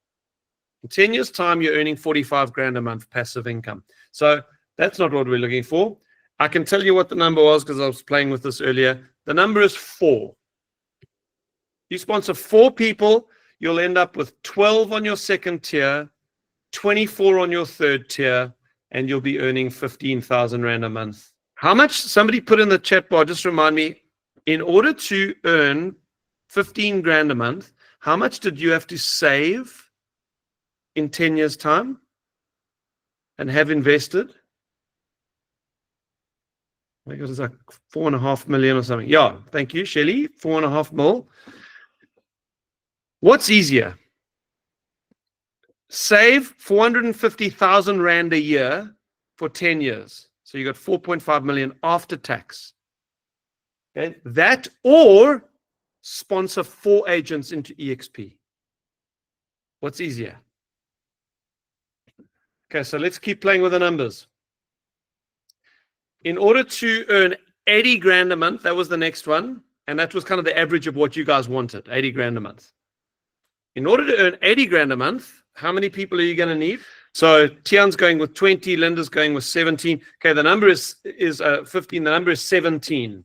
In 10 years' time, you're earning 45 grand a month passive income. So that's not what we're looking for. I can tell you what the number was because I was playing with this earlier. The number is 4. You sponsor 4 people, you'll end up with 12 on your second tier, 24 on your third tier, and you'll be earning 15,000 Rand a month. How much? Somebody put in the chat bar, just remind me, in order to earn 15 grand a month, how much did you have to save in 10 years' time and have invested? I think it was like 4.5 million or something. Yeah, thank you, Shelley. 4.5 mil. What's easier? Save 450,000 Rand a year for 10 years. So you got 4.5 million after tax. Okay, that or sponsor 4 agents into eXp. What's easier? Okay, so let's keep playing with the numbers. In order to earn 80 grand a month, that was the next one. And that was kind of the average of what you guys wanted, 80 grand a month. In order to earn 80 grand a month, how many people are you going to need? So Tian's going with 20, Linda's going with 17. Okay, the number is 15, the number is 17.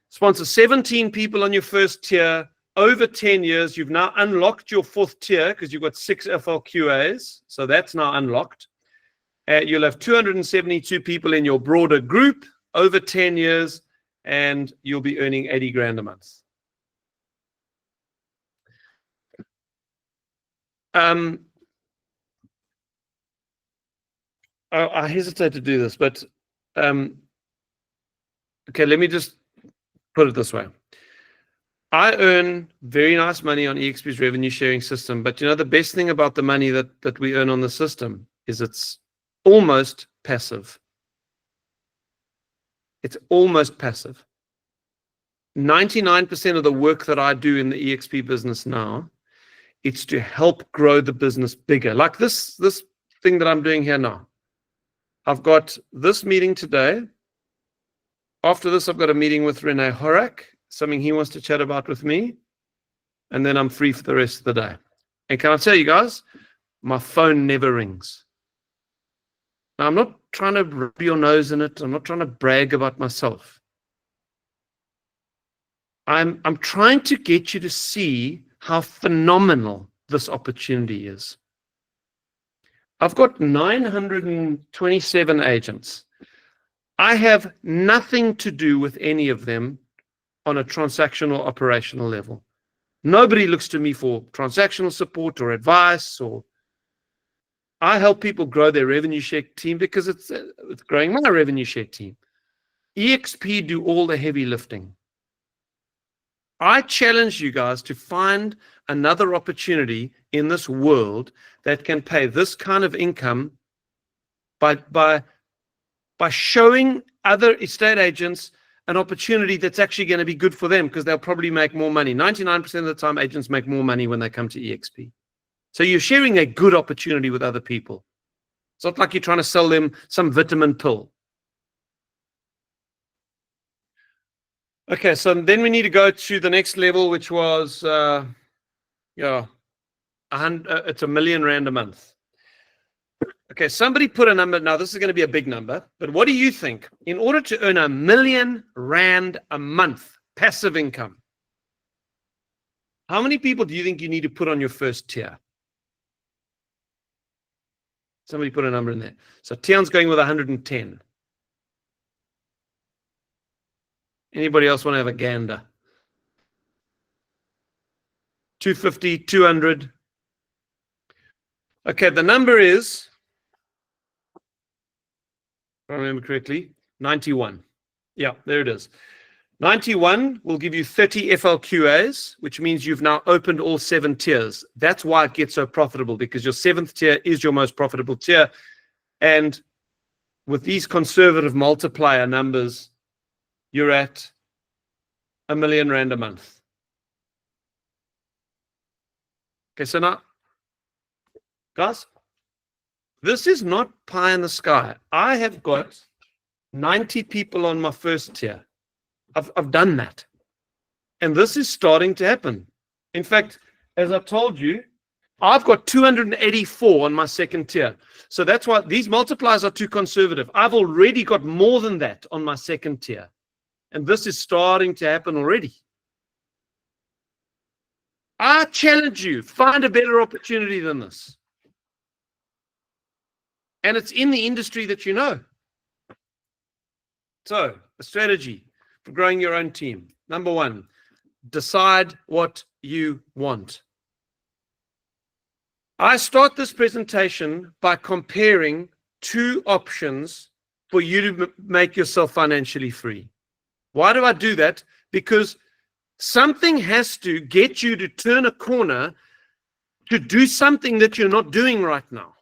Sponsor 17 people on your first tier over 10 years. You've now unlocked your 4th tier because you've got 6 FLQAs. So that's now unlocked. You'll have 272 people in your broader group over 10 years, and you'll be earning 80 grand a month. I hesitate to do this, but okay, let me just put it this way. I earn very nice money on eXp's revenue sharing system, but you know the best thing about the money that we earn on the system is it's almost passive. It's almost passive. 99% of the work that I do in the eXp business now, it's to help grow the business bigger. Like this thing that I'm doing here now. I've got this meeting today. After this, I've got a meeting with Rene Horak, something he wants to chat about with me. and then I'm free for the rest of the day. And can I tell you guys, my phone never rings. Now, I'm not trying to rub your nose in it. I'm not trying to brag about myself. I'm trying to get you to see how phenomenal this opportunity is. I've got 927 agents. I have nothing to do with any of them on a transactional operational level. Nobody looks to me for transactional support or advice, or I help people grow their revenue share team because it's growing my revenue share team. eXp do all the heavy lifting. I challenge you guys to find another opportunity in this world that can pay this kind of income by showing other estate agents an opportunity that's actually going to be good for them, because they'll probably make more money. 99% of the time, agents make more money when they come to eXp. So you're sharing a good opportunity with other people. It's not like you're trying to sell them some vitamin pill. Okay, so then we need to go to the next level, which was, it's R1 million a month. Okay, somebody put a number. Now, this is going to be a big number, but what do you think? In order to earn R1 million a month, passive income, how many people do you think you need to put on your first tier? Somebody put a number in there. So Tian's going with 110. Anybody else want to have a gander? 250, 200. Okay, the number is, if I remember correctly, 91. Yeah, there it is. 91 will give you 30 FLQAs, which means you've now opened all 7 tiers. That's why it gets so profitable, because your 7th tier is your most profitable tier. And with these conservative multiplier numbers, you're at R1 million a month. Okay, so now, guys, this is not pie in the sky. I have got 90 people on my first tier. I've done that. And this is starting to happen. In fact, as I told you, I've got 284 on my second tier. So that's why these multipliers are too conservative. I've already got more than that on my second tier. And this is starting to happen already. I challenge you, find a better opportunity than this. And it's in the industry that you know. So, a strategy for growing your own team. Number 1, decide what you want. I start this presentation by comparing 2 options for you to make yourself financially free. Why do I do that? Because something has to get you to turn a corner to do something that you're not doing right now.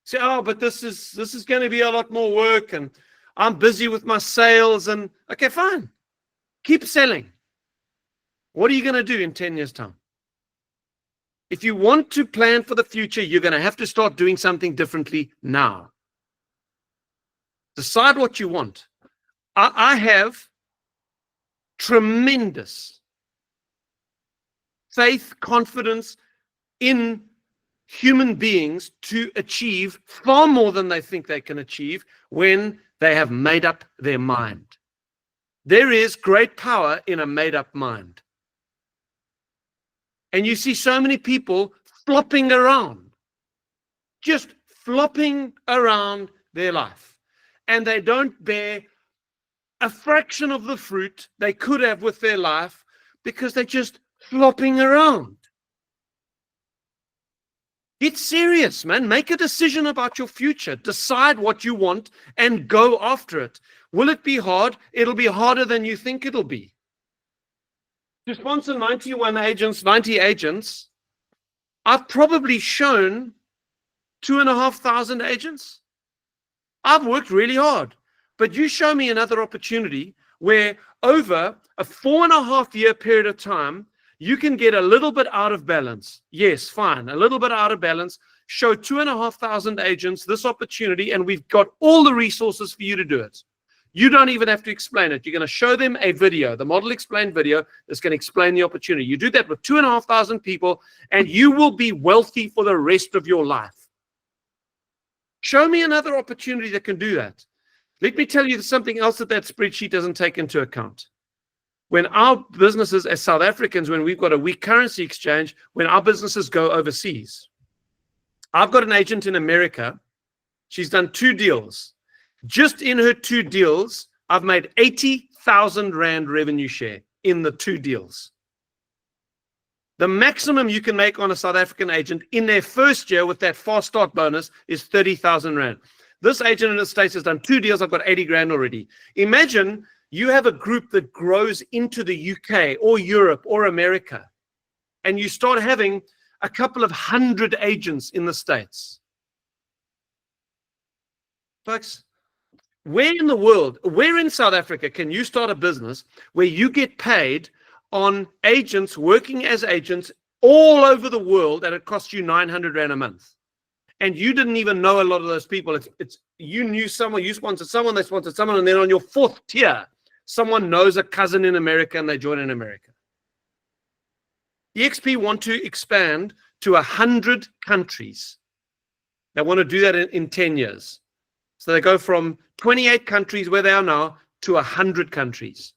Say, oh, but this is going to be a lot more work, and I'm busy with my sales. And okay, fine. Keep selling. What are you going to do in 10 years' time? If you want to plan for the future, you're going to have to start doing something differently now. Decide what you want. I have tremendous faith, confidence in human beings to achieve far more than they think they can achieve when they have made up their mind. There is great power in a made-up mind. And you see so many people flopping around, just flopping around their life. And they don't bear a fraction of the fruit they could have with their life because they're just flopping around. Get serious, man. Make a decision about your future. Decide what you want and go after it. Will it be hard? It'll be harder than you think it'll be. To sponsor 90 agents, I've probably shown 2,500 agents. I've worked really hard. But you show me another opportunity where over a 4.5-year period of time, you can get a little bit out of balance. Yes, fine, a little bit out of balance. Show 2,500 agents this opportunity, and we've got all the resources for you to do it. You don't even have to explain it. You're going to show them a video, the model explained video that's going to explain the opportunity. You do that with 2,500 people, and you will be wealthy for the rest of your life. Show me another opportunity that can do that. Let me tell you something else that spreadsheet doesn't take into account. When our businesses as South Africans, when we've got a weak currency exchange, when our businesses go overseas, I've got an agent in America. She's done 2 deals. Just in her 2 deals, I've made 80,000 Rand revenue share in the 2 deals. The maximum you can make on a South African agent in their first year with that fast start bonus is 30,000 Rand. This agent in the States has done 2 deals. I've got 80 grand already. Imagine you have a group that grows into the UK or Europe or America, and you start having a couple of 100 agents in the States. Folks, where in the world, where in South Africa can you start a business where you get paid on agents working as agents all over the world and it costs you 900 Rand a month? And you didn't even know a lot of those people. It's you knew someone, you sponsored someone, they sponsored someone, and then on your 4th tier, someone knows a cousin in America and they join in America. eXp want to expand to 100 countries. They want to do that in 10 years. So they go from 28 countries where they are now to 100 countries.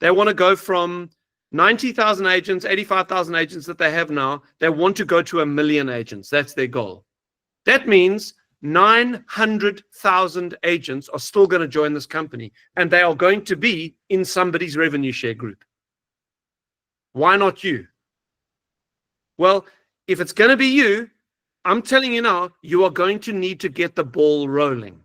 They want to go from 90,000 agents, 85,000 agents that they have now. They want to go to 1 million agents. That's their goal. That means 900,000 agents are still going to join this company, and they are going to be in somebody's revenue share group. Why not you? Well, if it's going to be you, I'm telling you now, you are going to need to get the ball rolling.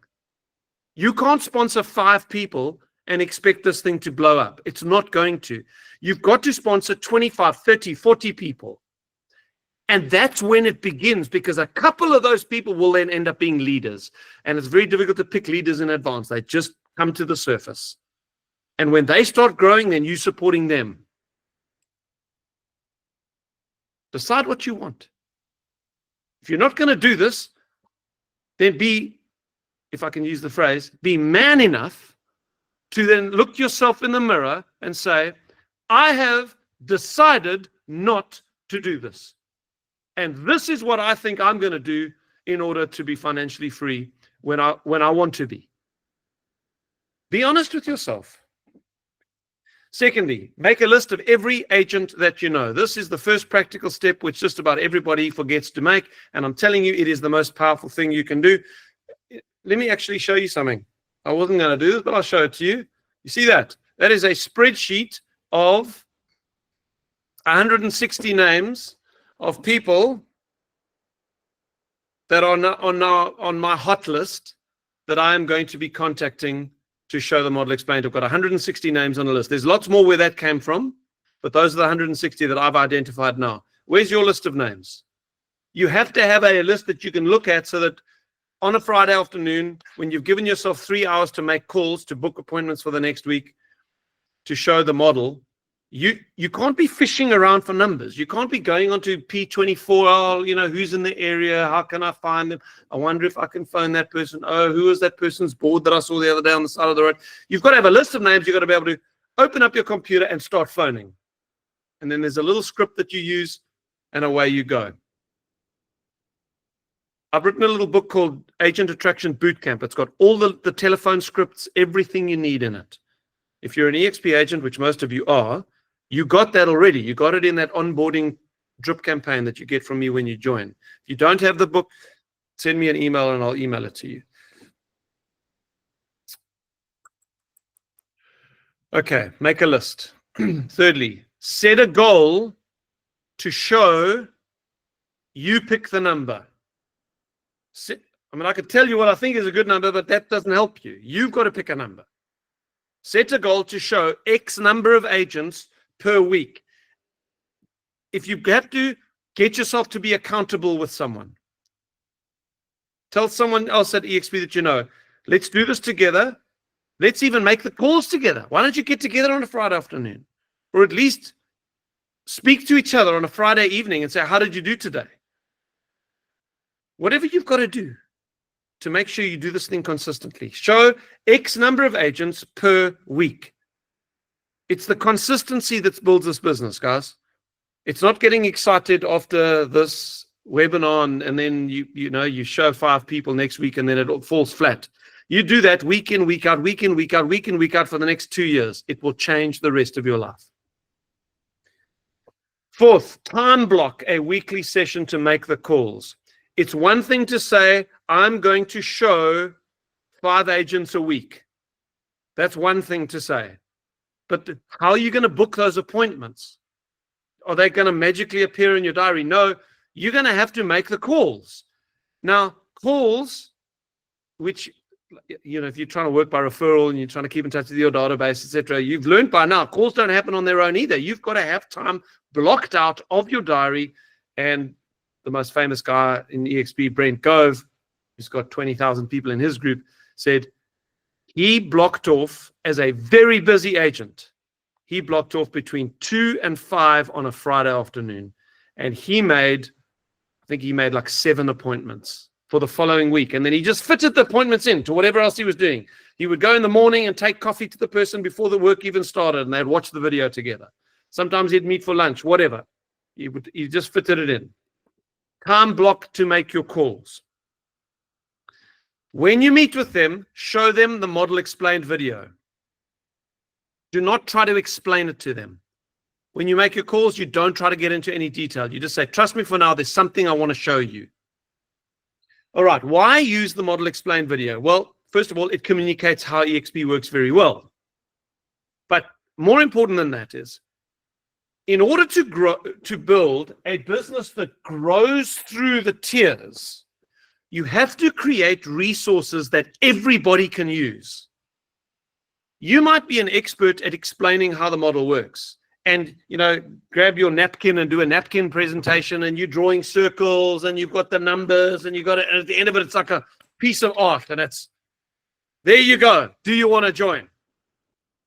You can't sponsor 5 people and expect this thing to blow up. It's not going to. You've got to sponsor 25, 30, 40 people. And that's when it begins, because a couple of those people will then end up being leaders. And it's very difficult to pick leaders in advance. They just come to the surface. And when they start growing, then you're supporting them. Decide what you want. If you're not going to do this, then be, if I can use the phrase, be man enough to then look yourself in the mirror and say, I have decided not to do this. And this is what I think I'm going to do in order to be financially free when I want to be. Be honest with yourself. Secondly, make a list of every agent that you know. This is the first practical step, which just about everybody forgets to make. And I'm telling you, it is the most powerful thing you can do. Let me actually show you something. I wasn't going to do this, but I'll show it to you. You see that? That is a spreadsheet of 160 names of people that are now on my hot list that I am going to be contacting to show the model explained. I've got 160 names on the list. There's lots more where that came from, but those are the 160 that I've identified now. Where's your list of names? You have to have a list that you can look at so that on a Friday afternoon, when you've given yourself 3 hours to make calls, to book appointments for the next week, to show the model, you can't be fishing around for numbers. You can't be going onto P24, oh, you know, who's in the area? How can I find them? I wonder if I can phone that person. Oh, who was that person's board that I saw the other day on the side of the road? You've got to have a list of names. You've got to be able to open up your computer and start phoning. And then there's a little script that you use, and away you go. I've written a little book called Agent Attraction Bootcamp. It's got all the telephone scripts, everything you need in it. If you're an eXp agent, which most of you are, you got that already. You got it in that onboarding drip campaign that you get from me when you join. If you don't have the book, send me an email and I'll email it to you. Okay, make a list. Thirdly, set a goal to show you pick the number. I could tell you what I think is a good number, but that doesn't help you. You've got to pick a number. Set a goal to show X number of agents per week. If you have to, get yourself to be accountable with someone. Tell someone else at eXp that you know, let's do this together. Let's even make the calls together. Why don't you get together on a Friday afternoon? Or at least speak to each other on a Friday evening and say, how did you do today? Whatever you've got to do. to make sure you do this thing consistently. Show X number of agents per week. It's the consistency that builds this business, guys. It's not getting excited after this webinar and then you show 5 people next week and then it all falls flat. You do that week in, week out, week in, week out, week in, week out for the next 2 years. It will change the rest of your life. Fourth, time block a weekly session to make the calls. It's one thing to say, I'm going to show 5 agents a week. That's one thing to say. But how are you going to book those appointments? Are they going to magically appear in your diary? No, you're going to have to make the calls. Now, calls, which, if you're trying to work by referral and you're trying to keep in touch with your database, etc., you've learned by now, calls don't happen on their own either. You've got to have time blocked out of your diary. And the most famous guy in eXp, Brent Gove, who's got 20,000 people in his group, said he blocked off, as a very busy agent, he blocked off between 2 and 5 on a Friday afternoon. And I think he made like 7 appointments for the following week. And then he just fitted the appointments in to whatever else he was doing. He would go in the morning and take coffee to the person before the work even started, and they'd watch the video together. Sometimes he'd meet for lunch, whatever. He just fitted it in. Time block to make your calls. When you meet with them, show them the model explained video. Do not try to explain it to them. When you make your calls, you don't try to get into any detail. You just say, trust me for now, there's something I want to show you. All right, why use the model explained video? Well, first of all, it communicates how eXp works very well. But more important than that is, in order to build a business that grows through the tiers, you have to create resources that everybody can use. You might be an expert at explaining how the model works. And, grab your napkin and do a napkin presentation, and you're drawing circles and you've got the numbers and and at the end of it, it's like a piece of art, and there you go. Do you want to join?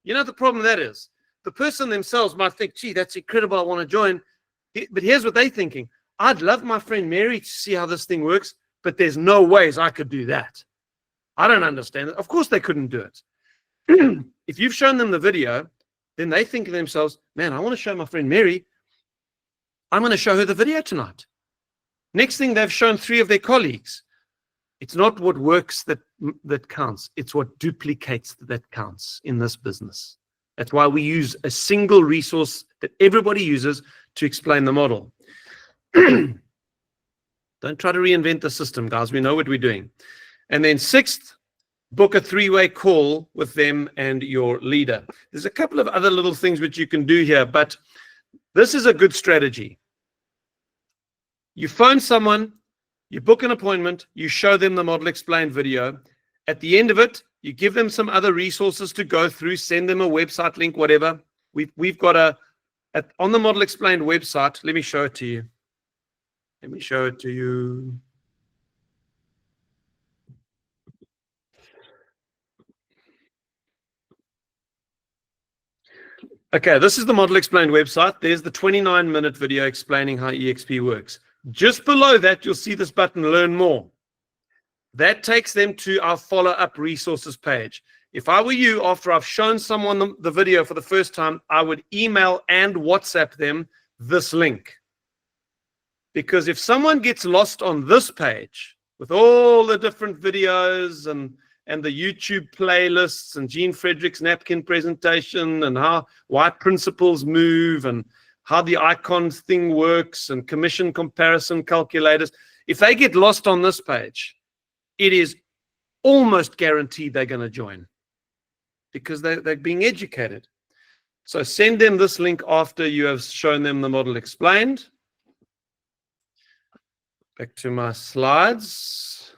The problem that is, the person themselves might think, gee, that's incredible, I want to join. But here's what they're thinking. I'd love my friend Mary to see how this thing works, but there's no ways I could do that. I don't understand it. Of course they couldn't do it. If you've shown them the video, then they think to themselves, man, I want to show my friend Mary. I'm going to show her the video tonight. Next thing, they've shown 3 of their colleagues. It's not what works that counts. It's what duplicates that counts in this business. That's why we use a single resource that everybody uses to explain the model. Don't try to reinvent the system, guys. We know what we're doing. And then 6th, book a 3-way call with them and your leader. There's a couple of other little things which you can do here, but this is a good strategy. You phone someone, you book an appointment, you show them the model explained video. At the end of it, you give them some other resources to go through, send them a website link, whatever. We've got on the model explained website, let me show it to you. Let me show it to you. Okay, this is the Model Explained website. There's the 29-minute video explaining how eXp works. Just below that, you'll see this button, Learn More. That takes them to our follow-up resources page. If I were you, after I've shown someone the video for the first time, I would email and WhatsApp them this link. Because if someone gets lost on this page with all the different videos and the YouTube playlists and Gene Frederick's napkin presentation and why principles move and how the icon thing works and commission comparison calculators, if they get lost on this page, it is almost guaranteed they're going to join because they're being educated. So send them this link after you have shown them the model explained. Back to my slides.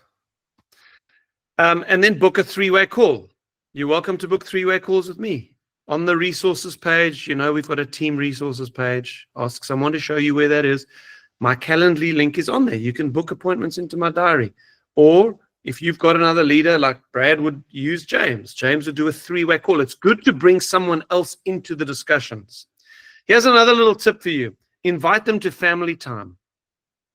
And then book a 3-way call. You're welcome to book 3-way calls with me. On the resources page, we've got a team resources page. Ask someone to show you where that is. My Calendly link is on there. You can book appointments into my diary. Or if you've got another leader, like Brad would use James. James would do a 3-way call. It's good to bring someone else into the discussions. Here's another little tip for you. Invite them to family time.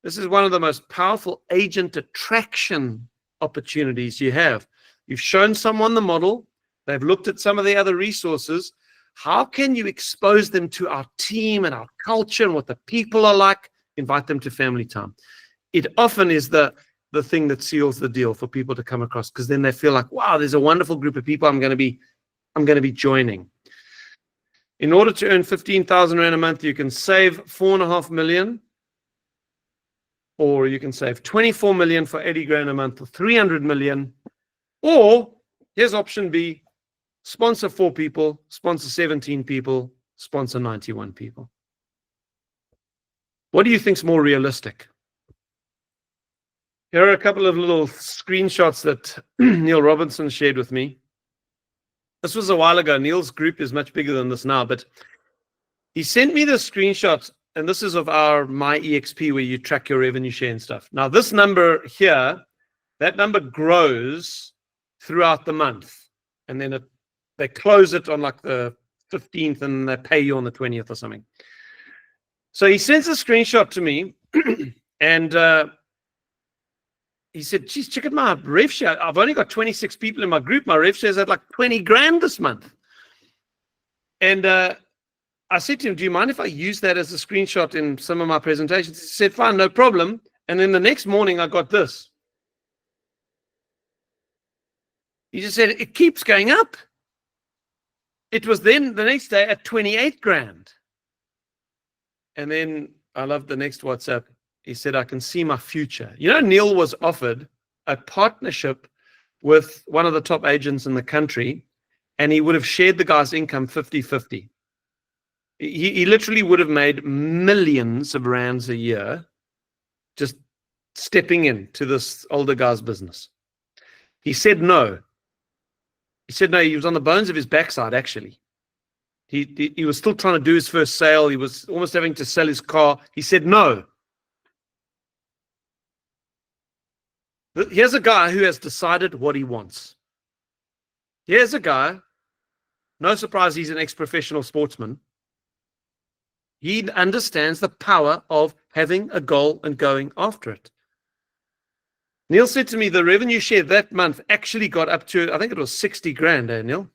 This is one of the most powerful agent attraction opportunities you have. You've shown someone the model. They've looked at some of the other resources. How can you expose them to our team and our culture and what the people are like? Invite them to family time. It often is the thing that seals the deal for people to come across, because then they feel like, wow, there's a wonderful group of people I'm going to be joining. In order to earn 15,000 Rand a month, you can save 4.5 million, or you can save 24 million for 80 grand a month, or 300 million, or here's option B: sponsor 4 people, sponsor 17 people, sponsor 91 people. What do you think is more realistic? Here are a couple of little screenshots that Neil Robinson shared with me. This was a while ago. Neil's group is much bigger than this now, but he sent me this screenshot, and this is of our My eXp, where you track your revenue share and stuff. Now, this number here, that number grows throughout the month, and then they close it on like the 15th, and they pay you on the 20th or something. So he sends a screenshot to me, and he said, geez, check out my rev share. I've only got 26 people in my group. My rev share is at like 20 grand this month. And I said to him, do you mind if I use that as a screenshot in some of my presentations? He said, fine, no problem. And then the next morning I got this. He just said, it keeps going up. It was then the next day at 28 grand. And then I love the next WhatsApp. He said, I can see my future. You know, Neil was offered a partnership with one of the top agents in the country, and he would have shared the guy's income 50-50. He literally would have made millions of rands a year just stepping into this older guy's business. He said no. He said no. He was on the bones of his backside, actually. He was still trying to do his first sale. He was almost having to sell his car. He said no. Here's a guy who has decided what he wants. Here's a guy, no surprise, he's an ex-professional sportsman. He understands the power of having a goal and going after it. Neil said to me the revenue share that month actually got up to, I think it was 60 grand, Neil?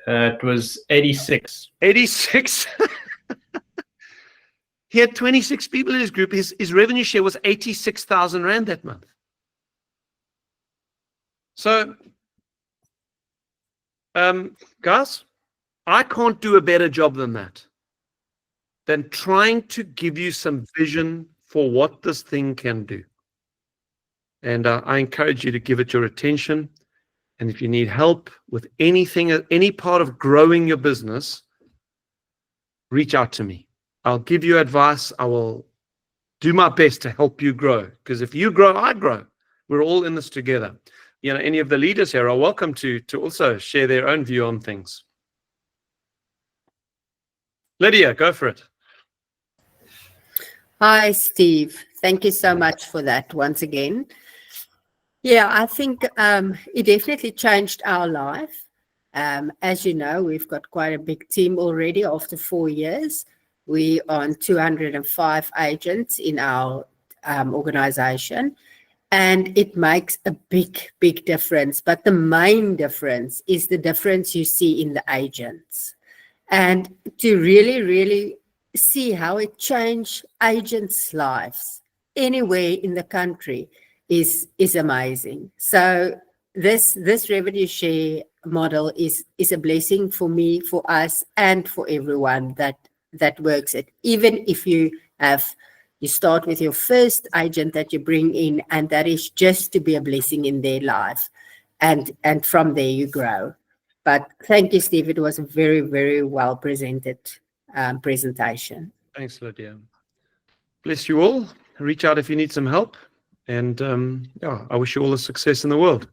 It was 86. 86? He had 26 people in his group. His revenue share was 86,000 Rand that month. So, guys, I can't do a better job than that, than trying to give you some vision for what this thing can do. And I encourage you to give it your attention. And if you need help with anything, any part of growing your business, reach out to me. I'll give you advice. I will do my best to help you grow, because if you grow, I grow. We're all in this together. You know, any of the leaders here are welcome to also share their own view on things. Lydia, go for it. Hi, Steve. Thank you so much for that once again. Yeah, I think it definitely changed our life. As you know, we've got quite a big team already after 4 years. We are on 205 agents in our organization, and it makes a big, big difference. But the main difference is the difference you see in the agents. And to really, really see how it changed agents' lives anywhere in the country is amazing. So this revenue share model is a blessing for me, for us, and for everyone that works it. Even if you start with your first agent that you bring in, and that is just to be a blessing in their life, and from there you grow. But thank you, Steve. It was a very, very well presented presentation. Thanks, Lydia. Bless you all. Reach out if you need some help. And yeah, I wish you all the success in the world.